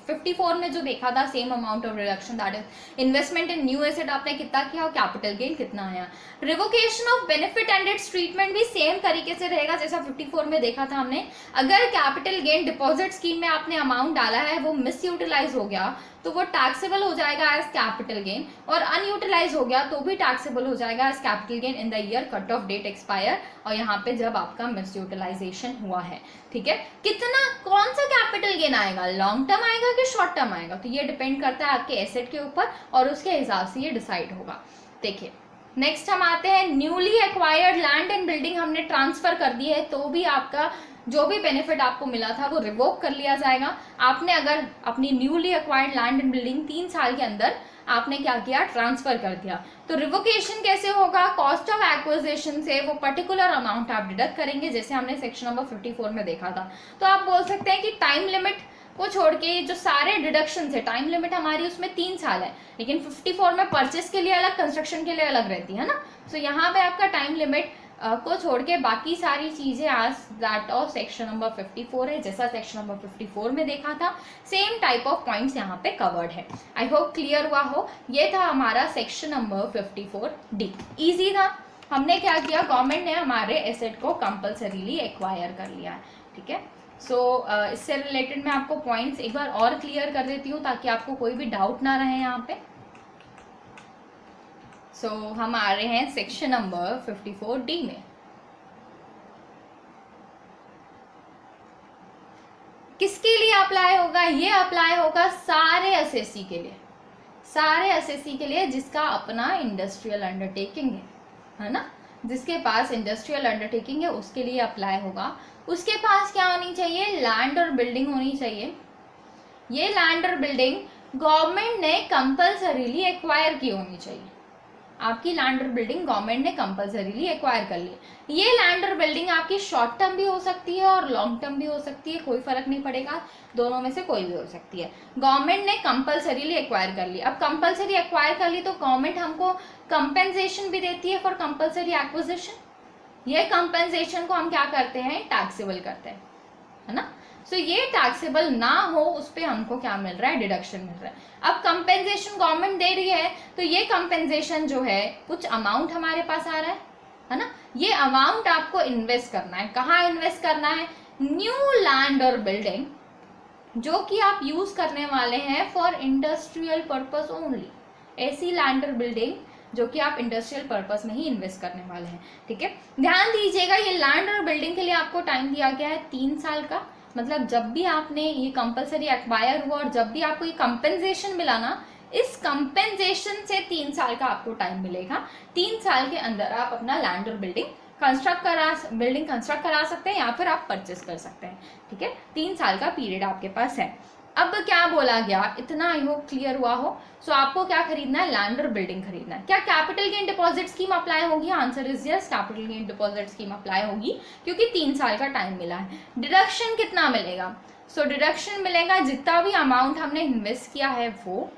54 में जो देखा था same amount of deduction, that is investment in new asset आपने कितना किया और कैपिटल गेन कितना आया। Revocation of benefit and it's treatment भी सेम तरीके से रहेगा जैसा 54 में देखा था हमने। अगर कैपिटल गेन डिपॉजिट स्कीम में आपने अमाउंट डाला है वो मिस यूटिलाइज हो गया तो वो टैक्सेबल हो जाएगा एज कैपिटल गेन, और अनयूटिलाइज हो गया तो भी टैक्सेबल हो जाएगा as capital gain in the year cut off date expire, और यहाँ पे जब आपका मिस यूटिलाइजेशन हुआ है, ठीक है। कितना, कौन सा कैपिटल गेन आएगा, लॉन्ग टर्म आएगा कि शॉर्ट टर्म आएगा, तो ये डिपेंड करता है आपके एसेट के ऊपर और उसके हिसाब से ये डिसाइड होगा। देखिए नेक्स्ट हम आते हैं newly acquired land and building हमने ट्रांसफर कर दी है तो भी आपका जो भी बेनिफिट आपको मिला था वो रिवोक कर लिया जाएगा। आपने अगर अपनी newly acquired land and building 3 साल के अंदर आपने क्या किया, ट्रांसफर कर दिया, तो रिवोकेशन कैसे होगा, कॉस्ट ऑफ एक्विजिशन से वो पर्टिकुलर अमाउंट आप डिडक्ट करेंगे जैसे हमने सेक्शन नंबर 54 में देखा था। तो आप बोल सकते हैं कि टाइम लिमिट को छोड़ के जो सारे डिडक्शन है, टाइम लिमिट हमारी उसमें 3 साल है, लेकिन 54 में परचेस के लिए अलग, कंस्ट्रक्शन के लिए अलग रहती है ना। तो यहाँ पे आपका टाइम लिमिट को छोड़ के बाकी सारी चीजें आज दैट ऑफ सेक्शन नंबर 54 है, जैसा सेक्शन नंबर 54 में देखा था सेम टाइप ऑफ पॉइंट्स यहाँ पे कवर्ड है। आई होप क्लियर हुआ हो। ये था हमारा सेक्शन नंबर 54D। इजी था। हमने क्या किया, गवर्नमेंट ने हमारे एसेट को कंपल्सरीली एक्वायर कर लिया है, ठीक है। इससे रिलेटेड मैं आपको पॉइंट्स एक बार और क्लियर कर देती हूँ ताकि आपको कोई भी डाउट ना रहे यहाँ पे। हम आ रहे हैं सेक्शन नंबर 54D में। किसके लिए अप्लाई होगा, ये अप्लाई होगा सारे एसएससी के लिए, सारे एसएससी के लिए जिसका अपना इंडस्ट्रियल अंडरटेकिंग है ना, जिसके पास इंडस्ट्रियल अंडरटेकिंग है उसके लिए अप्लाई होगा। उसके पास क्या होनी चाहिए, लैंड और बिल्डिंग होनी चाहिए। ये लैंड और बिल्डिंग गवर्नमेंट ने कंपल्सरीली एक्वायर की होनी चाहिए। आपकी लैंड और बिल्डिंग गवर्नमेंट ने कंपल्सरीली एक्वायर कर ली। ये लैंड और बिल्डिंग आपकी शॉर्ट टर्म भी हो सकती है और लॉन्ग टर्म भी हो सकती है, कोई फर्क नहीं पड़ेगा, दोनों में से कोई भी हो सकती है। गवर्नमेंट ने कंपल्सरीली एक्वायर कर ली। अब कंपल्सरी एक्वायर कर ली तो गवर्नमेंट हमको कंपेंसेशन भी देती है फॉर कंपल्सरी एक्विजिशन। ये कंपेंसेशन को हम क्या करते हैं, टैक्सेबल करते हैं, है ना। ये टैक्सेबल ना हो उस पर हमको क्या मिल रहा है, डिडक्शन मिल रहा है। अब कंपेंसेशन गवर्नमेंट दे रही है तो ये कंपेंसेशन जो है कुछ अमाउंट हमारे पास आ रहा है ना। ये अमाउंट आपको इन्वेस्ट करना है। कहाँ इन्वेस्ट करना है, न्यू लैंड और बिल्डिंग जो कि आप यूज करने वाले हैं फॉर इंडस्ट्रियल पर्पस ओनली। ऐसी लैंड और बिल्डिंग जो कि आप इंडस्ट्रियल पर्पस में ही इन्वेस्ट करने वाले हैं, ठीक है। ध्यान दीजिएगा ये लैंड और बिल्डिंग के लिए आपको टाइम दिया गया है 3 साल का। मतलब जब भी आपने ये कंपल्सरी एक्वायर हुआ और जब भी आपको ये कंपेंसेशन मिला ना, इस कंपेंसेशन से 3 साल का आपको टाइम मिलेगा। 3 साल के अंदर आप अपना लैंड और बिल्डिंग कंस्ट्रक्ट करा सकते हैं या फिर आप परचेस कर सकते हैं, ठीक है। 3 साल का पीरियड आपके पास है। अब क्या बोला गया, इतना आई होप क्लियर हुआ हो। आपको क्या खरीदना है, लैंड और बिल्डिंग खरीदना है। क्या capital gain deposit scheme apply होगी, answer is yes, capital gain deposit scheme apply होगी क्योंकि 3 साल का टाइम मिला है। डिडक्शन कितना मिलेगा, डिडक्शन मिलेगा जितना भी अमाउंट हमने इन्वेस्ट किया है वो,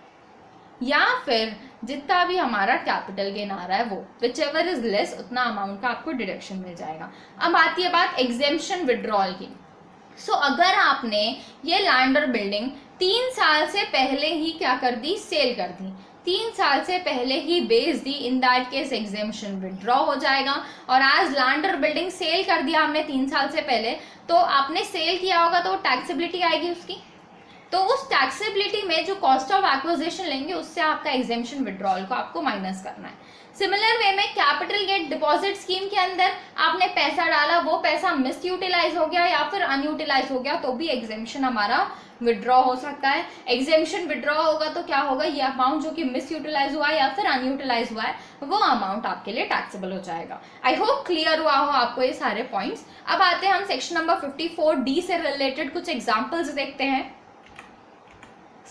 या फिर जितना भी हमारा कैपिटल गेन आ रहा है वो, विच एवर इज लेस उतना अमाउंट का आपको डिडक्शन मिल जाएगा। अब आती है बात एग्जेम्पशन विड्रॉल की। अगर आपने ये लैंड और बिल्डिंग 3 साल से पहले ही क्या कर दी, सेल कर दी, 3 साल से पहले ही बेच दी, in that case exemption withdraw हो जाएगा। और आज लैंड और बिल्डिंग सेल कर दिया हमने 3 साल से पहले, तो आपने सेल किया होगा तो टैक्सेबिलिटी आएगी उसकी। तो उस टैक्सेबिलिटी में जो कॉस्ट ऑफ एक्विजिशन लेंगे उससे आपका एग्जेम्पशन विड्रॉल को आपको माइनस करना है। सिमिलर वे में कैपिटल गेन डिपॉजिट स्कीम के अंदर आपने पैसा डाला, वो पैसा मिस यूटिलाइज हो गया या फिर अनयूटिलाइज हो गया तो भी एग्जेम्पशन हमारा विड्रॉ हो सकता है। एग्जेम्पशन विड्रॉ होगा तो क्या होगा, ये अमाउंट जो कि मिस यूटिलाइज हुआ है या फिर अनयूटिलाइज हुआ है वो अमाउंट आपके लिए टैक्सेबल हो जाएगा। आई होप क्लियर हुआ हो आपको ये सारे पॉइंट्स। अब आते हैं हम सेक्शन नंबर 54D से रिलेटेड कुछ एग्जाम्पल्स देखते हैं।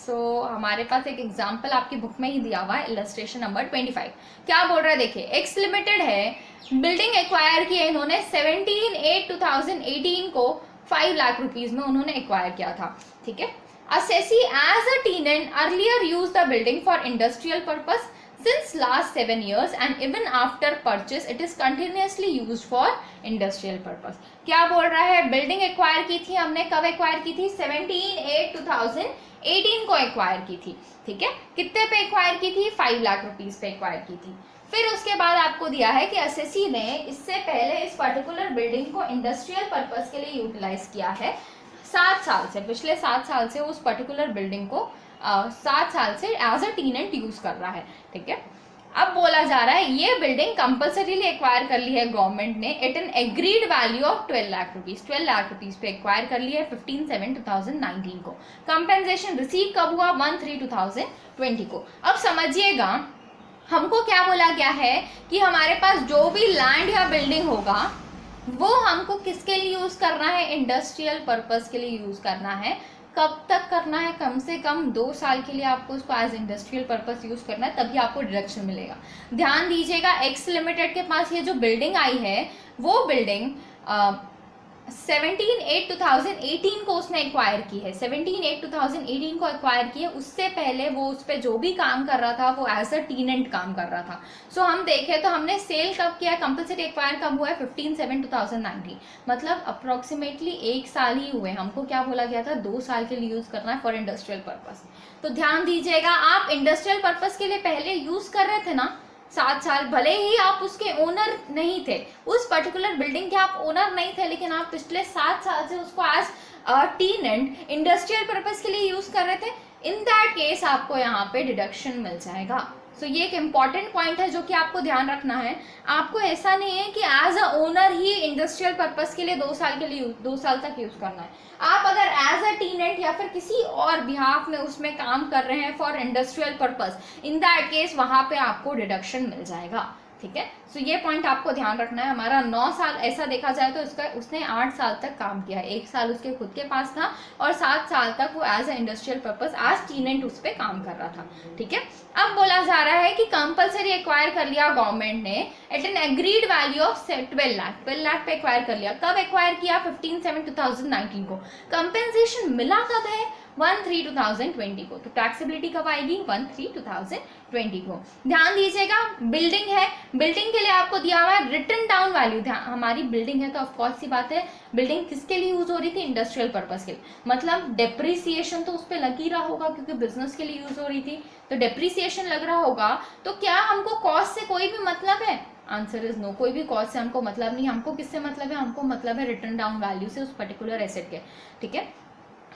हमारे पास एक एग्जाम्पल आपकी बुक में ही दिया हुआ है, इलस्ट्रेशन नंबर 25। क्या बोल रहा है देखिए, एक्स लिमिटेड है, बिल्डिंग एक्वायर की है इन्होंने 17/8/2018 को 5 लाख रुपीज में उन्होंने एक्वायर किया था, ठीक है। Assessee as a tenant earlier use the building for industrial purpose since last 7 years and even after purchase it is continuously used for industrial purpose। क्या बोल रहा है, बिल्डिंग एक्वायर की थी हमने, कब एक्वायर की थी, 17/8/2018 को एक्वायर की थी, ठीक है। कितने पे एक्वायर की थी, 5 लाख रुपीज पे एक्वायर की थी। फिर उसके बाद आपको दिया है कि एसएससी ने इससे पहले इस पर्टिकुलर बिल्डिंग को इंडस्ट्रियल पर्पस के लिए यूटिलाइज किया है 7 साल से, पिछले 7 साल से उस पर्टिकुलर बिल्डिंग को 7 साल से एज अ टेनेंट यूज कर रहा है, ठीक है। अब बोला जा रहा है ये बिल्डिंग कंपल्सरीली एक्वायर कर ली है गवर्नमेंट ने at an agreed value of 12 lakh rupees, 12 lakh rupees पे एक्वायर कर ली है 15/7/2019 को। कंपेंसेशन रिसीव कब हुआ, 1/3/2020 को। अब समझिएगा हमको क्या बोला गया है कि हमारे पास जो भी लैंड या बिल्डिंग होगा वो हमको किसके लिए यूज करना है, इंडस्ट्रियल पर्पस के लिए यूज करना है। कब तक करना है, कम से कम 2 साल के लिए आपको उसको एज इंडस्ट्रियल पर्पस यूज करना है, तभी आपको डिडक्शन मिलेगा। ध्यान दीजिएगा, एक्स लिमिटेड के पास ये जो बिल्डिंग आई है वो बिल्डिंग 17/8/2018 को उसने एक्वायर की है, 17/8/2018 को एक्वायर की है। उससे पहले वो उस पर जो भी काम कर रहा था वो एज अ टीनेंट काम कर रहा था। सो हम देखें तो हमने सेल कब किया, कंपल्सरी एक्वायर कब हुआ है, 15/7/2019, मतलब अप्रोक्सीमेटली 1 साल ही हुए। हमको क्या बोला गया था, 2 साल के लिए यूज करना है फॉर इंडस्ट्रियल पर्पस। तो ध्यान दीजिएगा, आप इंडस्ट्रियल पर्पस के लिए पहले यूज कर रहे थे ना 7 साल, भले ही आप उसके ओनर नहीं थे, उस पर्टिकुलर बिल्डिंग के आप ओनर नहीं थे, लेकिन आप पिछले 7 साल से उसको एज टीनेंट इंडस्ट्रियल पर्पस के लिए यूज कर रहे थे, इन दैट केस आपको यहाँ पे डिडक्शन मिल जाएगा। सो ये एक इम्पॉर्टेंट पॉइंट है जो कि आपको ध्यान रखना है। आपको ऐसा नहीं है कि एज अ ओनर ही इंडस्ट्रियल पर्पस के लिए 2 साल के लिए 2 साल तक यूज करना है। आप अगर एज अ टीनेंट या फिर किसी और बिहाफ में उसमें काम कर रहे हैं for industrial purpose, in that case वहां पे आपको डिडक्शन मिल जाएगा। ठीक है, सो ये पॉइंट आपको ध्यान रखना है। हमारा 9 साल ऐसा देखा जाए तो उसने 8 साल तक काम किया है, 1 साल उसके खुद के पास था और 7 साल तक वो as a industrial purpose as tenant उस पर काम कर रहा था। ठीक है, अब बोला जा रहा है कि कंपल्सरी एक्वायर कर लिया गवर्नमेंट ने at an agreed value of 12 lakh पे एक्वायर कर लिया। कब एक्वायर किया, 15/7/2019 को। कंपेंसेशन मिला कब है, 1/3/2020 को। तो टैक्सेबिलिटी कब आएगी, 1/3/2020 को। ध्यान दीजिएगा, बिल्डिंग है, बिल्डिंग के लिए आपको दिया हुआ है रिटन डाउन वैल्यू। हमारी बिल्डिंग है तो ऑफकोर्स सी बात है, बिल्डिंग किसके लिए यूज हो रही थी, इंडस्ट्रियल पर्पस के लिए, मतलब डेप्रिसिएशन तो उस पर लग ही रहा होगा क्योंकि बिजनेस के लिए यूज हो रही थी, तो डेप्रिसिएशन लग रहा होगा। तो क्या हमको कॉस्ट से कोई भी मतलब है, आंसर इज नो, कोई भी कॉस्ट से हमको मतलब नहीं। हमको किससे मतलब है, हमको मतलब है रिटन डाउन वैल्यू से उस पर्टिकुलर एसेट के। ठीक है,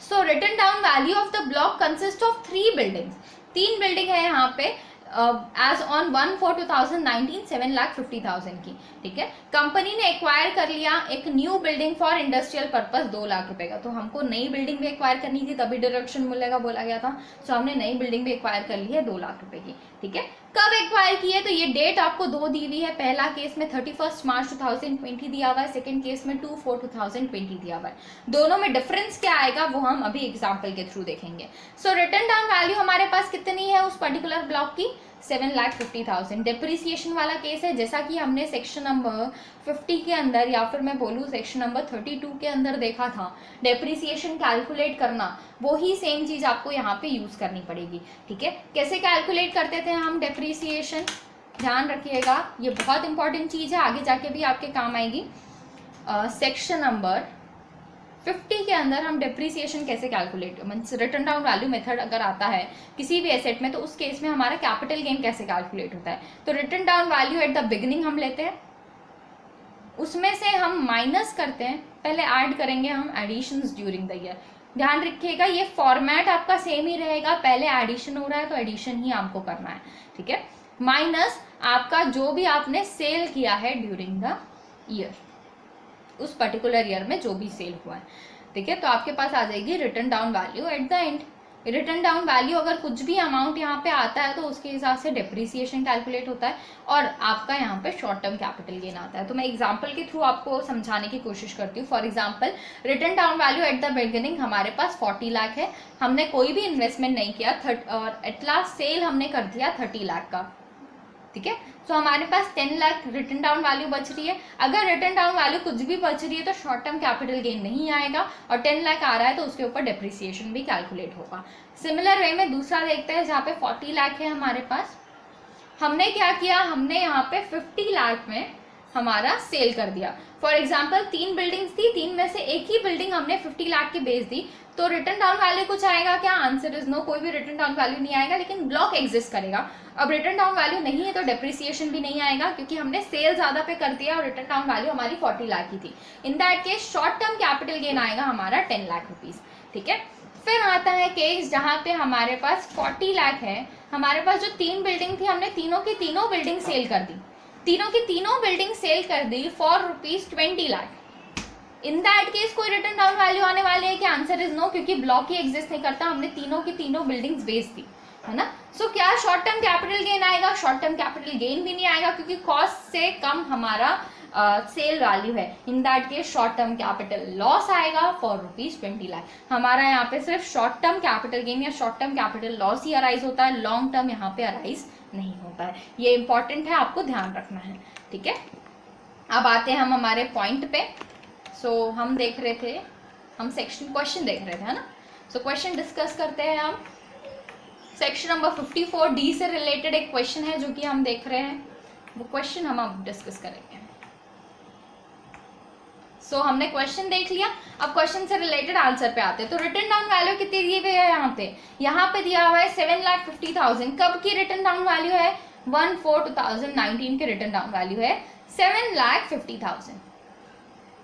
so written down value of the block consist of 3 buildings, 3 building है यहाँ पे एज ऑन 1/4/2019 7,50,000 की। ठीक है, कंपनी ने एक्वायर कर लिया एक new building for industrial purpose 2 lakh रुपए का। तो हमको नई बिल्डिंग भी एक्वायर करनी थी तभी डिडक्शन मिलेगा बोला गया था। सो हमने नई बिल्डिंग भी एक्वायर कर ली है 2 लाख रुपए की। ठीक है, कब एक्वायर की है, तो ये डेट आपको 2 दी हुई है। पहला केस में 31 मार्च 2020 दिया हुआ है, सेकंड केस में 2/4/2020 दिया हुआ है। दोनों में डिफरेंस क्या आएगा वो हम अभी एग्जांपल के थ्रू देखेंगे। सो रिटन डाउन वैल्यू हमारे पास कितनी है उस पर्टिकुलर ब्लॉक की, 7,50,000। डेप्रिसिएशन वाला केस है, जैसा कि हमने सेक्शन नंबर 50 के अंदर या फिर मैं बोलूँ सेक्शन नंबर 32 के अंदर देखा था, डेप्रिसिएशन कैलकुलेट करना, वो ही सेम चीज आपको यहाँ पे यूज करनी पड़ेगी। ठीक है, कैसे कैलकुलेट करते थे हम डेप्रिसिएशन, ध्यान रखिएगा, ये बहुत इंपॉर्टेंट चीज है, आगे जाके भी आपके काम आएगी। सेक्शन नंबर 50 के अंदर हम डेप्रिसिएशन कैसे calculate, means written down value method अगर आता है किसी भी एसेट में, तो उस केस में हमारा कैपिटल गेन कैसे कैलकुलेट होता है। तो written down value at the beginning हम लेते हैं, उसमें से हम माइनस करते हैं, पहले ऐड करेंगे हम एडिशंस ड्यूरिंग द ईयर। ध्यान रखिएगा ये फॉर्मेट आपका सेम ही रहेगा, पहले एडिशन हो रहा है तो एडिशन ही आपको करना है। ठीक है, माइनस आपका जो भी आपने सेल किया है ड्यूरिंग द ईयर, उस पर्टिकुलर ईयर में जो भी सेल हुआ है। ठीक है, तो आपके पास आ जाएगी written down value at the end. Written down value अगर कुछ भी अमाउंट यहाँ पे आता है तो उसके हिसाब से डेप्रिसिएशन कैलकुलेट होता है और आपका यहाँ पे शॉर्ट टर्म कैपिटल गेन आता है। तो मैं एग्जांपल के थ्रू आपको समझाने की कोशिश करती हूँ। For example, written down value at the beginning हमारे पास 40 लाख है, हमने कोई भी इन्वेस्टमेंट नहीं किया और एट लास्ट सेल हमने कर दिया 30 लाख का। ठीक है, तो हमारे पास 10 लाख रिटन डाउन वैल्यू बच रही है। अगर रिटन डाउन वैल्यू कुछ भी बच रही है तो शॉर्ट टर्म कैपिटल गेन नहीं आएगा और 10 लाख आ रहा है तो उसके ऊपर डेप्रिसिएशन भी कैलकुलेट होगा। सिमिलर वे में दूसरा देखते हैं, जहाँ पे 40 लाख है हमारे पास, हमने क्या किया, हमने यहाँ पे 50 लाख में हमारा सेल कर दिया। फॉर एग्जाम्पल 3 बिल्डिंग्स थी, 3 में से एक ही बिल्डिंग हमने 50 लाख की बेच दी, तो रिटर्न डाउन वैल्यू कुछ आएगा क्या, आंसर इज नो, कोई भी रिटर्न डाउन वैल्यू नहीं आएगा, लेकिन ब्लॉक एग्जिस्ट करेगा। अब रिटर्न डाउन वैल्यू नहीं है तो डेप्रिसिएशन भी नहीं आएगा क्योंकि हमने सेल ज्यादा पे कर दिया और रिटर्न डाउन वैल्यू हमारी 40 लाख की थी। इन that case short term capital gain आएगा हमारा 10 लाख रुपीज। ठीक है, फिर आता है केस जहाँ पे हमारे पास 40 लाख है, हमारे पास जो 3 बिल्डिंग थी हमने तीनों की तीनों बिल्डिंग सेल कर दी, तीनों की तीनों बिल्डिंग सेल कर दी for ₹20 lakh. In that case कोई रिटर्न डाउन वैल्यू आने वाली है कि, आंसर इज नो, क्योंकि ब्लॉक ही एग्जिस्ट नहीं करता, हमने तीनों की तीनों बिल्डिंग्स बेच दी। है ना। सो क्या शॉर्ट टर्म कैपिटल गेन आएगा? शॉर्ट टर्म कैपिटल गेन भी नहीं आएगा, क्योंकि कॉस्ट से कम हमारा सेल वैल्यू है। In that case short term capital loss आएगा फॉर ₹20 लाख। हमारा यहाँ पे सिर्फ शॉर्ट टर्म कैपिटल गेन या शॉर्ट टर्म कैपिटल लॉस ही अराइज होता है, लॉन्ग टर्म यहाँ पे अराइज नहीं होता है। ये इंपॉर्टेंट है, आपको ध्यान रखना है, ठीक है। अब आते हैं हम हमारे पॉइंट पे। सो हम देख रहे थे, हम सेक्शन क्वेश्चन देख रहे थे, है ना। सो क्वेश्चन डिस्कस करते हैं हम। सेक्शन नंबर 54D से रिलेटेड एक क्वेश्चन है जो कि हम देख रहे हैं, वो क्वेश्चन हम अब डिस्कस करेंगे। सो हमने क्वेश्चन देख लिया, अब क्वेश्चन से रिलेटेड आंसर पे आते हैं। तो रिटर्न डाउन वैल्यू कितनी दी हुई है यहाँ पे दिया हुआ है 7,50,000। कब की रिटर्न डाउन वैल्यू है? 1/4/2019 की रिटर्न डाउन वैल्यू है 7,50,000।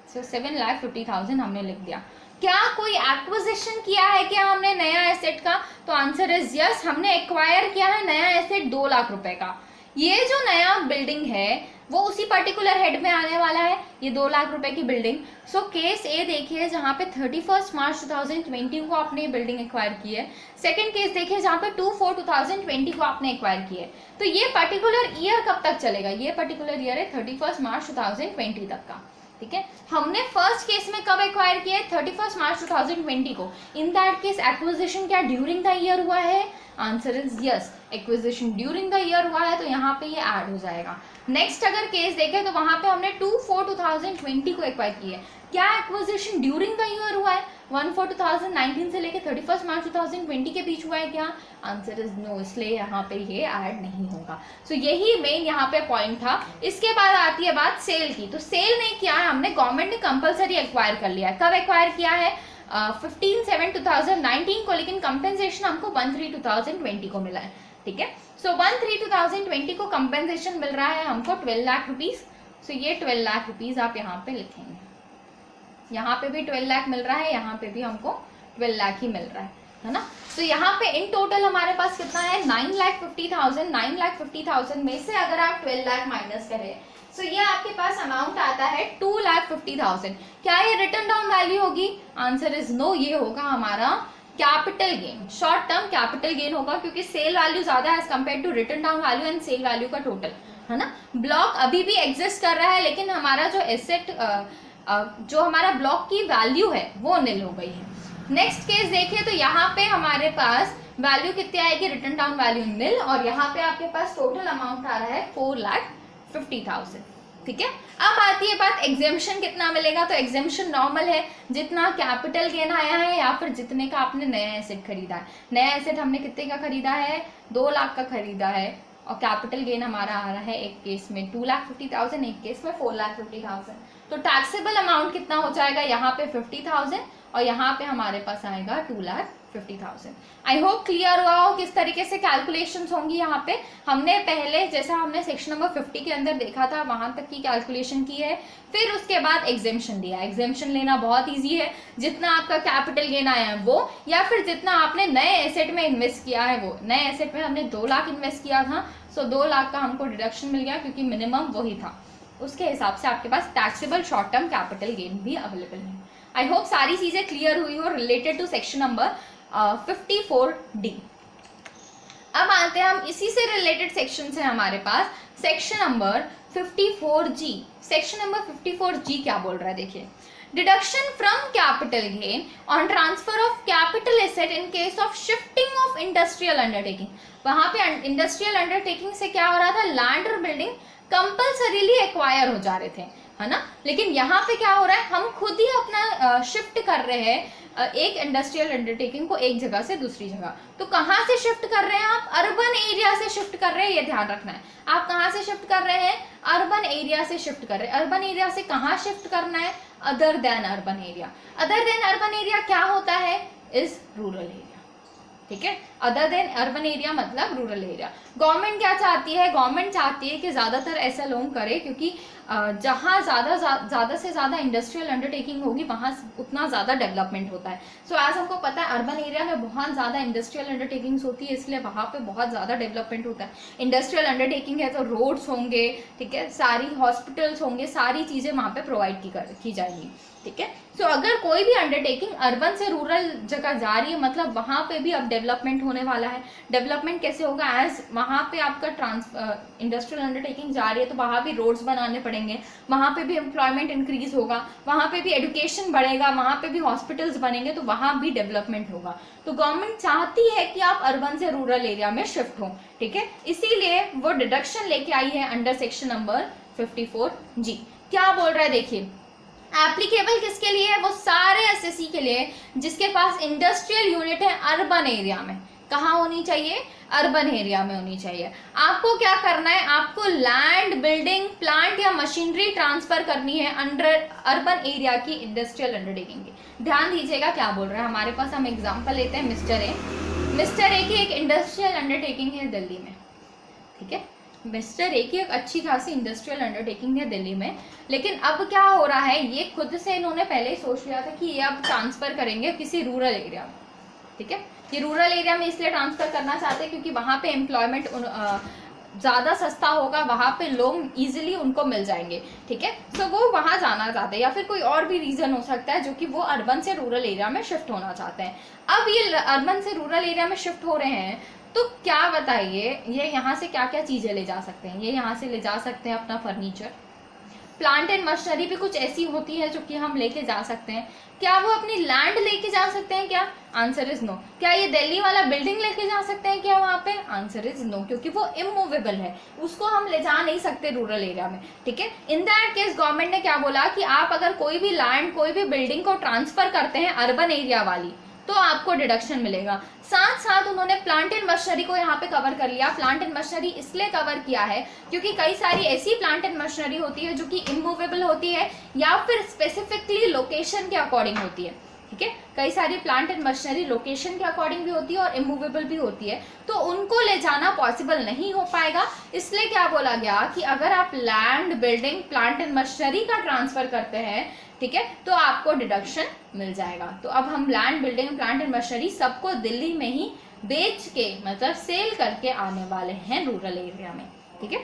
सो 7,50,000 हमने लिख दिया। क्या कोई एक्विजिशन किया है क्या हमने नया एसेट का? तो आंसर इज यस, हमने एक्वायर किया है नया एसेट 2 लाख रुपए का। ये जो नया बिल्डिंग है वो उसी पर्टिकुलर हेड में आने वाला है, ये 2 लाख रुपए की बिल्डिंग। सो केस ए देखिए जहाँ पे 31 मार्च 2020 को आपने ये बिल्डिंग एक्वायर की है। सेकंड केस देखिए जहाँ पे 2/4/2020 को आपने एक्वायर की है। तो ये पर्टिकुलर ईयर कब तक चलेगा? ये पर्टिकुलर ईयर है 31 मार्च 2020 तक का, ठीक है। हमने फर्स्ट केस में कब एक्वायर किया है? 31 मार्च 2020 को। इन दैट केस एक्विजिशन क्या ड्यूरिंग द ईयर हुआ है? Answer is yes, acquisition during the year हुआ है, तो यहाँ पे ये ऐड हो जाएगा। नेक्स्ट अगर केस देखें तो वहां पे हमने 2/4/2020 को एक्वायर किया है। क्या एक्विजिशन ड्यूरिंग द ईयर हुआ है? 1/4/2019 से लेकर 31 मार्च 2020 के बीच हुआ है क्या? आंसर इज नो, इसलिए यहाँ पे ये ऐड नहीं होगा। सो यही मेन यहाँ पे पॉइंट था। इसके बाद आती है बात सेल की। तो सेल नहीं किया है हमने, गवर्नमेंट ने कंपलसरी एक्वायर कर लिया है। कब एक्वायर किया है? 15/7/2019 को, लेकिन कंपेंसेशन हमको 1/3/2020 को मिला है, ठीक है। सो 1/3/2020 को कंपेंसेशन मिल रहा है हमको 12 लाख रुपीज। सो ये 12 लाख रुपीज आप यहाँ पे लिखेंगे। यहाँ पे भी 12 लाख मिल रहा है, यहाँ पे भी हमको 12 लाख ही मिल रहा है ना। तो यहाँ पे इन टोटल हमारे पास कितना है? 9,50,000। 9,50,000 में से अगर आप 12 लाख माइनस करें तो ये आपके पास अमाउंट आता है 2,50,000। क्या ये रिटर्न डाउन वैल्यू होगी? आंसर इज नो, ये होगा हमारा capital gain, short term capital gain होगा, क्योंकि सेल वैल्यू ज्यादा है as compare to return down value and sale value का टोटल, है ना। ब्लॉक अभी भी एग्जिस्ट कर रहा है, लेकिन हमारा जो एसेट जो हमारा ब्लॉक की वैल्यू है वो निल हो गई है। नेक्स्ट केस देखिए तो यहाँ पे हमारे पास वैल्यू कितनी आएगी? रिटर्न डाउन वैल्यू निल, और यहाँ पे आपके पास टोटल अमाउंट आ रहा है 4,50,000, ठीक है। अब आती है बात एग्जेम्पशन कितना मिलेगा। तो एग्जेम्पशन नॉर्मल है, जितना कैपिटल गेन आया है या फिर जितने का आपने नया एसेट खरीदा है। नया एसेट हमने कितने का खरीदा है? 2 लाख का खरीदा है, और कैपिटल गेन हमारा आ रहा है एक केस में 2,50,000, एक केस में 4,50,000। तो टैक्सेबल अमाउंट कितना हो जाएगा? यहाँ पे 50,000 और यहाँ पे हमारे पास आएगा 2,50,000। आई होप क्लियर हुआ हो किस तरीके से कैलकुलेशंस होंगी। यहाँ पे हमने पहले जैसा हमने सेक्शन नंबर 50 के अंदर देखा था वहां तक की कैलकुलेशन की है, फिर उसके बाद एग्जेम्पशन दिया। एग्जेम्पशन लेना बहुत ईजी है, जितना आपका कैपिटल गेन आया है वो, या फिर जितना आपने नए एसेट में इन्वेस्ट किया है वो। नए एसेट में हमने 2 लाख इन्वेस्ट किया था, सो 2 लाख का हमको डिडक्शन मिल गया क्योंकि मिनिमम वही था। उसके हिसाब से आपके पास taxable short term capital gain भी अवेलेबल है। आई होप सारी चीजें क्लियर हुई हो related to section number 54D। अब आते हैं हम इसी से रिलेटेड सेक्शन है हमारे पास section number 54G। Section number 54G क्या बोल रहा है देखिए, deduction from capital gain on transfer of capital asset in case of shifting of industrial undertaking. वहां पे इंडस्ट्रियल अंडरटेकिंग से क्या हो रहा था? Land or building compulsorily acquire हो जा रहे थे, है ना। लेकिन यहाँ पे क्या हो रहा है? हम खुद ही अपना शिफ्ट कर रहे हैं एक इंडस्ट्रियल अंडरटेकिंग को एक जगह से दूसरी जगह। तो कहाँ से शिफ्ट कर रहे हैं आप? अर्बन एरिया से शिफ्ट कर रहे हैं, ये ध्यान रखना है। आप कहाँ से शिफ्ट कर रहे हैं? अर्बन एरिया से शिफ्ट कर रहे हैं। अर्बन एरिया से कहाँ शिफ्ट करना है? Other than urban area. Other than urban area क्या होता है? इज रूरल एरिया, ठीक है। अदर देन अर्बन एरिया मतलब रूरल एरिया। गवर्नमेंट क्या चाहती है? गवर्नमेंट चाहती है कि ज्यादातर ऐसा लोग करे, क्योंकि जहाँ ज्यादा से ज्यादा इंडस्ट्रियल अंडरटेकिंग होगी वहां उतना ज्यादा डेवलपमेंट होता है। सो आज हमको पता है अर्बन एरिया में बहुत ज्यादा इंडस्ट्रियल अंडरटेकिंग्स होती है, इसलिए वहां पे बहुत ज्यादा डेवलपमेंट होता है। इंडस्ट्रियल अंडरटेकिंग है तो रोड्स होंगे, ठीक है, सारी हॉस्पिटल्स होंगे, सारी चीजें वहां पे प्रोवाइड की जाएंगी, ठीक है। सो अगर कोई भी अंडरटेकिंग अर्बन से रूरल जगह जा रही है मतलब वहां पे भी अब डेवलपमेंट होने वाला है। डेवलपमेंट कैसे होगा, एज वहाँ पे आपका इंडस्ट्रियल अंडरटेकिंग जा रही है तो वहाँ भी रोड्स बनाने पड़ेंगे, वहाँ पे भी एम्प्लॉयमेंट इंक्रीज होगा, वहाँ पे भी एजुकेशन बढ़ेगा, वहाँ पे भी हॉस्पिटल्स बनेंगे, तो वहाँ भी डेवलपमेंट होगा। तो गवर्नमेंट चाहती है कि आप अर्बन से रूरल एरिया में शिफ्ट हो, ठीक है, इसीलिए वो डिडक्शन लेके आई है अंडर सेक्शन नंबर 54G। क्या बोल रहा है देखिए, एप्लीकेबल किसके लिए है, वो सारे एसएससी के लिए जिसके पास इंडस्ट्रियल यूनिट है अर्बन एरिया में। कहाँ होनी चाहिए, अर्बन एरिया में होनी चाहिए। आपको क्या करना है, आपको लैंड, बिल्डिंग, प्लांट या मशीनरी ट्रांसफर करनी है अंडर अर्बन एरिया की इंडस्ट्रियल अंडरटेकिंग की। ध्यान दीजिएगा क्या बोल रहा है हमारे पास, हम एग्जांपल लेते हैं मिस्टर ए की एक इंडस्ट्रियल अंडरटेकिंग है दिल्ली में, ठीक है, मिस्टर ए की एक अच्छी खासी इंडस्ट्रियल अंडरटेकिंग है दिल्ली में, लेकिन अब क्या हो रहा है, ये खुद से इन्होंने पहले ही सोच लिया था कि ये अब ट्रांसफर करेंगे किसी रूरल एरिया में, ठीक है। ये रूरल एरिया में इसलिए ट्रांसफर करना चाहते हैं क्योंकि वहाँ पे एम्प्लॉयमेंट ज़्यादा सस्ता होगा, वहाँ पे लोग इजीली उनको मिल जाएंगे, ठीक है। तो वो वहाँ जाना चाहते हैं, या फिर कोई और भी रीज़न हो सकता है जो कि वो अर्बन से रूरल एरिया में शिफ्ट होना चाहते हैं। अब ये अर्बन से रूरल एरिया में शिफ्ट हो रहे हैं तो क्या बताइए, ये यहाँ से क्या क्या चीज़ें ले जा सकते हैं, ये यहाँ से ले जा सकते हैं अपना फर्नीचर, प्लांट एंड मशीनरी भी कुछ ऐसी होती है जो कि हम लेके जा सकते हैं। क्या वो अपनी लैंड लेके जा सकते हैं क्या, आंसर इज नो। क्या ये दिल्ली वाला बिल्डिंग लेके जा सकते हैं क्या वहाँ पे, आंसर इज नो, क्योंकि वो इमूवेबल है, उसको हम ले जा नहीं सकते रूरल एरिया में, ठीक है। इन दैट केस गवर्नमेंट ने क्या बोला कि आप अगर कोई भी लैंड, कोई भी बिल्डिंग को ट्रांसफर करते हैं अर्बन एरिया वाली तो आपको डिडक्शन मिलेगा। साथ साथ उन्होंने प्लांट एंड मशीनरी को यहाँ पे कवर कर लिया। प्लांट एंड मशीनरी इसलिए कवर किया है क्योंकि कई सारी ऐसी प्लांट एंड मशीनरी होती है जो कि इमूवेबल होती है या फिर स्पेसिफिकली लोकेशन के अकॉर्डिंग होती है, ठीक है। कई सारी प्लांट एंड मशीनरी लोकेशन के अकॉर्डिंग भी होती है और इमूवेबल भी होती है, तो उनको ले जाना पॉसिबल नहीं हो पाएगा। इसलिए क्या बोला गया कि अगर आप land, building, plant and machinery का ट्रांसफर करते हैं, ठीक है, तो आपको डिडक्शन मिल जाएगा। तो अब हम land, building, plant and machinery सबको दिल्ली में ही बेच के, मतलब सेल करके आने वाले हैं रूरल एरिया में, ठीक है।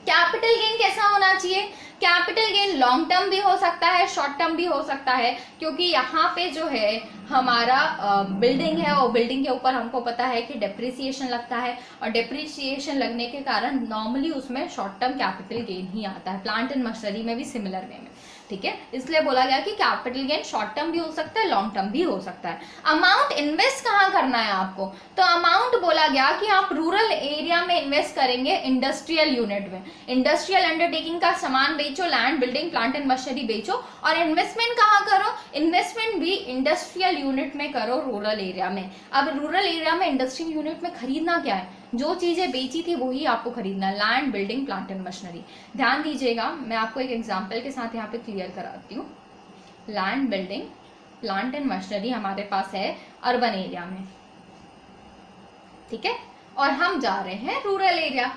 कैपिटल गेन कैसा होना चाहिए, कैपिटल गेन लॉन्ग टर्म भी हो सकता है, शॉर्ट टर्म भी हो सकता है, क्योंकि यहाँ पे जो है हमारा बिल्डिंग है और बिल्डिंग के ऊपर हमको पता है कि डेप्रिसिएशन लगता है, और डेप्रिसिएशन लगने के कारण नॉर्मली उसमें शॉर्ट टर्म कैपिटल गेन ही आता है। प्लांट एंड मशीनरी में भी सिमिलर वे में, ठीक है। इसलिए बोला गया कि कैपिटल गेन शॉर्ट टर्म भी हो सकता है, लॉन्ग टर्म भी हो सकता है। अमाउंट इन्वेस्ट कहाँ करना है आपको, तो अमाउंट बोला गया कि आप रूरल एरिया में इन्वेस्ट करेंगे इंडस्ट्रियल यूनिट में। इंडस्ट्रियल अंडरटेकिंग का सामान बेचो, land, building, plant and machinery बेचो, और इन्वेस्टमेंट कहाँ करो, इन्वेस्टमेंट भी इंडस्ट्रियल यूनिट में करो रूरल एरिया में। अब रूरल एरिया में इंडस्ट्रियल यूनिट में खरीदना क्या है, जो चीजें बेची थी वही आपको खरीदना है, land, building, plant and machinery. ध्यान दीजिएगा, मैं आपको एक एग्जांपल के साथ यहाँ पे क्लियर कराती हूँ। Land, building, plant and machinery हमारे पास है अर्बन एरिया में, ठीक है, और हम जा रहे हैं रूरल एरिया।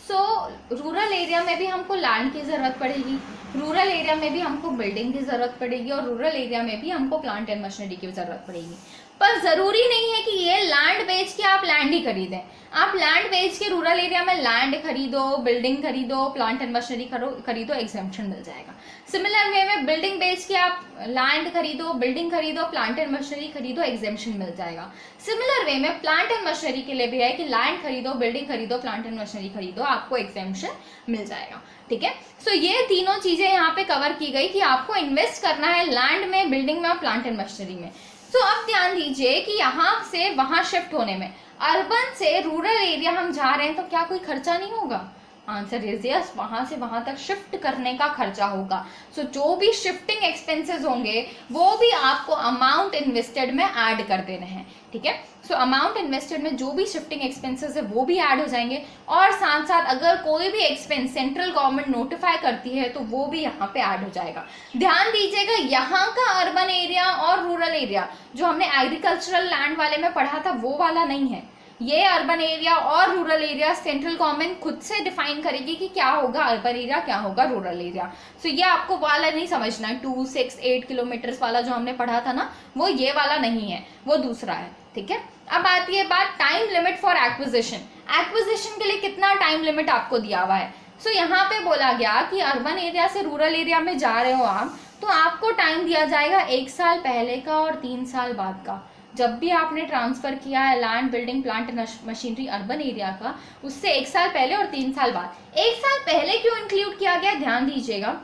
रूरल एरिया में भी हमको लैंड की जरूरत पड़ेगी, रूरल एरिया में भी हमको बिल्डिंग की जरूरत पड़ेगी, और रूरल एरिया में भी हमको प्लांट एंड मशीनरी की जरूरत पड़ेगी। पर जरूरी नहीं है कि ये लैंड बेच के आप लैंड ही खरीदें। आप लैंड बेच के रूरल एरिया में लैंड खरीदो, बिल्डिंग खरीदो, प्लांट एंड मशीनरी खरीदो, एग्जेम्पशन मिल जाएगा। सिमिलर वे में बिल्डिंग बेच के आप लैंड खरीदो, बिल्डिंग खरीदो, प्लांट एंड मशीनरी खरीदो, एग्जेम्पशन मिल जाएगा। सिमिलर वे में प्लांट एंड मशीनरी के लिए भी है कि लैंड खरीदो, बिल्डिंग खरीदो, प्लांट एंड मशीनरी खरीदो, आपको एग्जेम्पशन मिल जाएगा, ठीक है। सो ये तीनों चीजें यहाँ पे कवर की गई कि आपको इन्वेस्ट करना है लैंड में, बिल्डिंग में और प्लांट एंड मशीनरी में। तो अब ध्यान दीजिए कि यहाँ से वहां शिफ्ट होने में, अर्बन से रूरल एरिया हम जा रहे हैं तो क्या कोई खर्चा नहीं होगा, आंसर इज यस, वहां से वहां तक शिफ्ट करने का खर्चा होगा। सो जो भी शिफ्टिंग एक्सपेंसेस होंगे वो भी आपको अमाउंट इन्वेस्टेड में ऐड कर देने हैं, ठीक है। सो अमाउंट इन्वेस्टेड में जो भी शिफ्टिंग एक्सपेंसेस है वो भी ऐड हो जाएंगे, और साथ साथ अगर कोई भी एक्सपेंस सेंट्रल गवर्नमेंट नोटिफाई करती है तो वो भी यहाँ पे ऐड हो जाएगा। ध्यान दीजिएगा, यहाँ का अर्बन एरिया और रूरल एरिया जो हमने एग्रीकल्चरल लैंड वाले में पढ़ा था वो वाला नहीं है। ये अर्बन एरिया और रूरल एरिया सेंट्रल गवर्नमेंट खुद से डिफाइन करेगी कि क्या होगा अर्बन एरिया, क्या होगा रूरल एरिया। सो ये आपको वाला नहीं समझना है, 2, 6, 8 किलोमीटर्स वाला जो हमने पढ़ा था ना, वो ये वाला नहीं है, वो दूसरा है, ठीक है। अब आती है बात time limit for acquisition. Acquisition के लिए कितना टाइम लिमिट आपको दिया हुआ है। सो यहाँ पे बोला गया कि अर्बन एरिया से रूरल एरिया में जा रहे हो आप, तो आपको टाइम दिया जाएगा 1 साल पहले का और 3 साल बाद का। जब भी आपने ट्रांसफर किया है land, building, plant and machinery urban area का, उससे 1 साल पहले और 3 साल बाद। 1 साल पहले क्यों इंक्लूड किया गया, ध्यान दीजिएगा।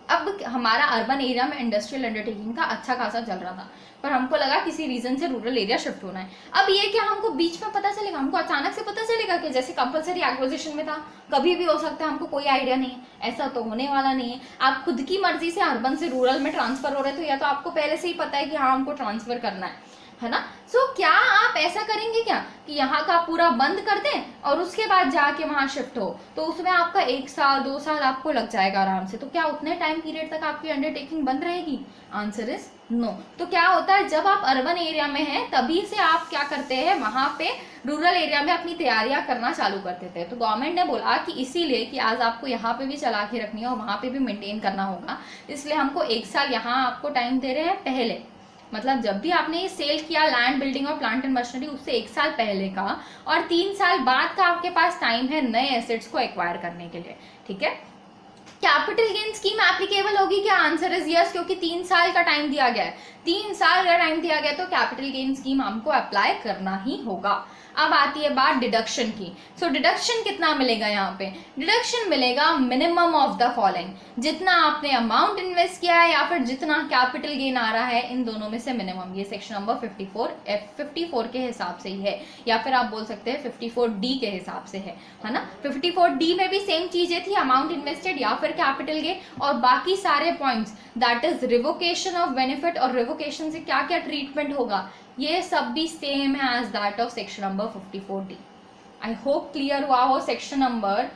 अब हमारा अर्बन एरिया में इंडस्ट्रियल अंडरटेकिंग का अच्छा खासा चल रहा था, पर हमको लगा किसी रीजन से रूरल एरिया शिफ्ट होना है। अब ये क्या हमको बीच में पता चलेगा, हमको अचानक से पता चलेगा कि जैसे कंपलसरी एक्विजिशन में था, कभी भी हो सकता है, हमको कोई आइडिया नहीं है। ऐसा तो होने वाला नहीं है। आप खुद की मर्जी से अर्बन से रूरल में ट्रांसफर हो रहे, तो या तो आपको पहले से ही पता है कि हाँ हमको ट्रांसफर करना है ना। सो क्या आप ऐसा करेंगे क्या कि यहाँ का पूरा बंद कर दें और उसके बाद जाके वहां शिफ्ट हो, तो उसमें आपका 1 साल 2 साल आपको लग जाएगा आराम से। तो क्या उतने टाइम पीरियड तक आपकी अंडरटेकिंग बंद रहेगी? Answer is no. तो क्या होता है, जब आप अर्बन एरिया में हैं तभी से आप क्या करते हैं, वहां पे रूरल एरिया में अपनी तैयारियां करना चालू कर देते हैं। तो गवर्नमेंट ने बोला कि इसीलिए कि आज आपको यहाँ पे भी चला के रखनी है और वहां पे भी मेंटेन करना होगा, इसलिए हमको 1 साल यहाँ आपको टाइम दे रहे हैं पहले। मतलब जब भी आपने ये सेल किया लैंड, बिल्डिंग और प्लांट एंड मशीनरी, उससे 1 साल पहले का और 3 साल बाद का आपके पास टाइम है नए एसेट्स को एक्वायर करने के लिए। ठीक है, कैपिटल गेन स्कीम एप्लीकेबल होगी क्या? आंसर इज यस, क्योंकि 3 साल का टाइम दिया गया है। 3 साल का टाइम दिया गया तो कैपिटल गेन स्कीम हमको अप्लाई करना ही होगा। अब आती है बात डिडक्शन की। सो डिडक्शन कितना मिलेगा यहाँ पे? डिडक्शन मिलेगा मिनिमम ऑफ द फॉलोइंग, जितना आपने अमाउंट इन्वेस्ट किया है या फिर जितना कैपिटल गेन आ रहा है, इन दोनों में से मिनिमम। ये सेक्शन नंबर 54 के हिसाब से ही है, या फिर आप बोल सकते हैं 54D के हिसाब से है ना। 54D में भी सेम चीजें थी, अमाउंट इन्वेस्टेड या फिर कैपिटल गेन, और बाकी सारे points that is revocation of benefit और रिवोकेशन से क्या क्या ट्रीटमेंट होगा, ये सब भी सेम है as that of section number 54D। I hope clear हुआ हो। सेक्शन नंबर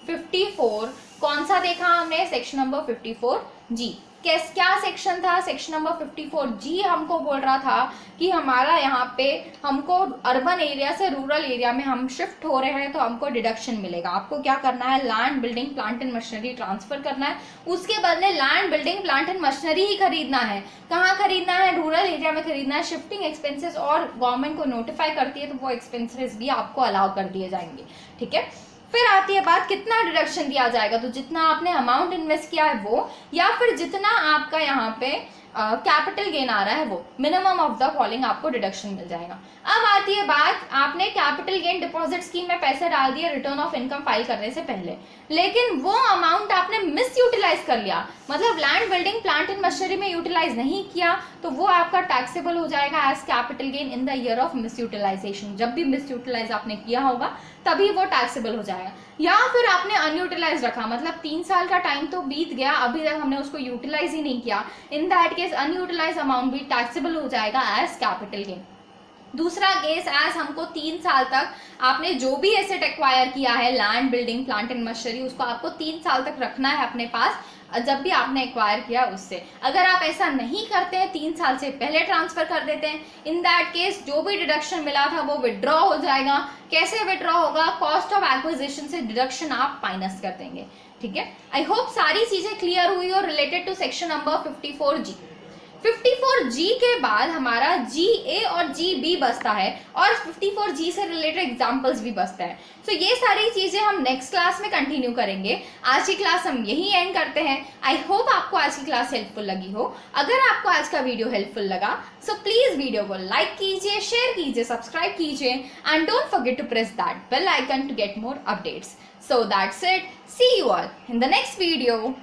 54 कौन सा देखा हमने? Section number 54G। क्या सेक्शन था? सेक्शन नंबर 54G हमको बोल रहा था कि हमारा यहाँ पे हमको अर्बन एरिया से रूरल एरिया में हम शिफ्ट हो रहे हैं तो हमको डिडक्शन मिलेगा। आपको क्या करना है, land, building, plant and machinery transfer करना है, उसके बदले land, building, plant and machinery ही खरीदना है। कहाँ खरीदना है? रूरल एरिया में खरीदना है। शिफ्टिंग एक्सपेंसेस और गवर्नमेंट को नोटिफाई करती है तो वो एक्सपेंसेस भी आपको अलाउ कर दिए जाएंगे। ठीक है, फिर आती है बात कितना डिडक्शन दिया जाएगा, तो जितना आपने अमाउंट इन्वेस्ट किया है वो, या फिर जितना आपका यहाँ पे कैपिटल गेन आ रहा है वो, मिनिमम ऑफ द फॉलोइंग आपको डिडक्शन मिल जाएगा। अब आती है बात, आपने कैपिटल गेन डिपॉजिट स्कीम में पैसे डाल दिए रिटर्न ऑफ इनकम फाइल करने से पहले, लेकिन वो अमाउंट आपने मिस यूटिलाइज कर लिया, मतलब land, building, plant and machinery में यूटिलाइज नहीं किया, तो वो आपका टैक्सेबल हो जाएगा as capital gain in the year of misutilisation. जब भी मिस यूटिलाइज आपने किया होगा तभी वो टैक्सेबल हो जाएगा। या फिर आपने अनयूटिलाइज रखा, मतलब 3 साल का टाइम तो बीत गया, अभी तक हमने उसको यूटिलाइज ही नहीं किया, इन दैट केस अनयूटिलाइज अमाउंट भी टैक्सेबल हो जाएगा एज कैपिटल गेन। दूसरा केस, एज हमको 3 साल तक आपने जो भी एसेट एक्वायर किया है land, building, plant and machinery, उसको आपको 3 साल तक रखना है अपने पास जब भी आपने एक्वायर किया उससे। अगर आप ऐसा नहीं करते हैं, 3 साल से पहले ट्रांसफर कर देते हैं, इन दैट केस जो भी डिडक्शन मिला था वो विड्रॉ हो जाएगा। कैसे विड्रॉ होगा? कॉस्ट ऑफ एक्विजिशन से डिडक्शन आप माइनस कर देंगे। ठीक है, आई होप सारी चीजें क्लियर हुई और related to section number 54G। 54G के बाद हमारा GA और GB बचता है और 54G से रिलेटेड एग्जांपल्स भी बचते हैं। सो ये सारी चीजें हम नेक्स्ट क्लास में कंटिन्यू करेंगे। आज की क्लास हम यही एंड करते हैं। आई होप आपको आज की क्लास हेल्पफुल लगी हो। अगर आपको आज का वीडियो हेल्पफुल लगा सो प्लीज वीडियो को लाइक कीजिए, शेयर कीजिए, सब्सक्राइब कीजिए and don't forget to press that bell icon to get more updates. So that's it, see you all in the next video.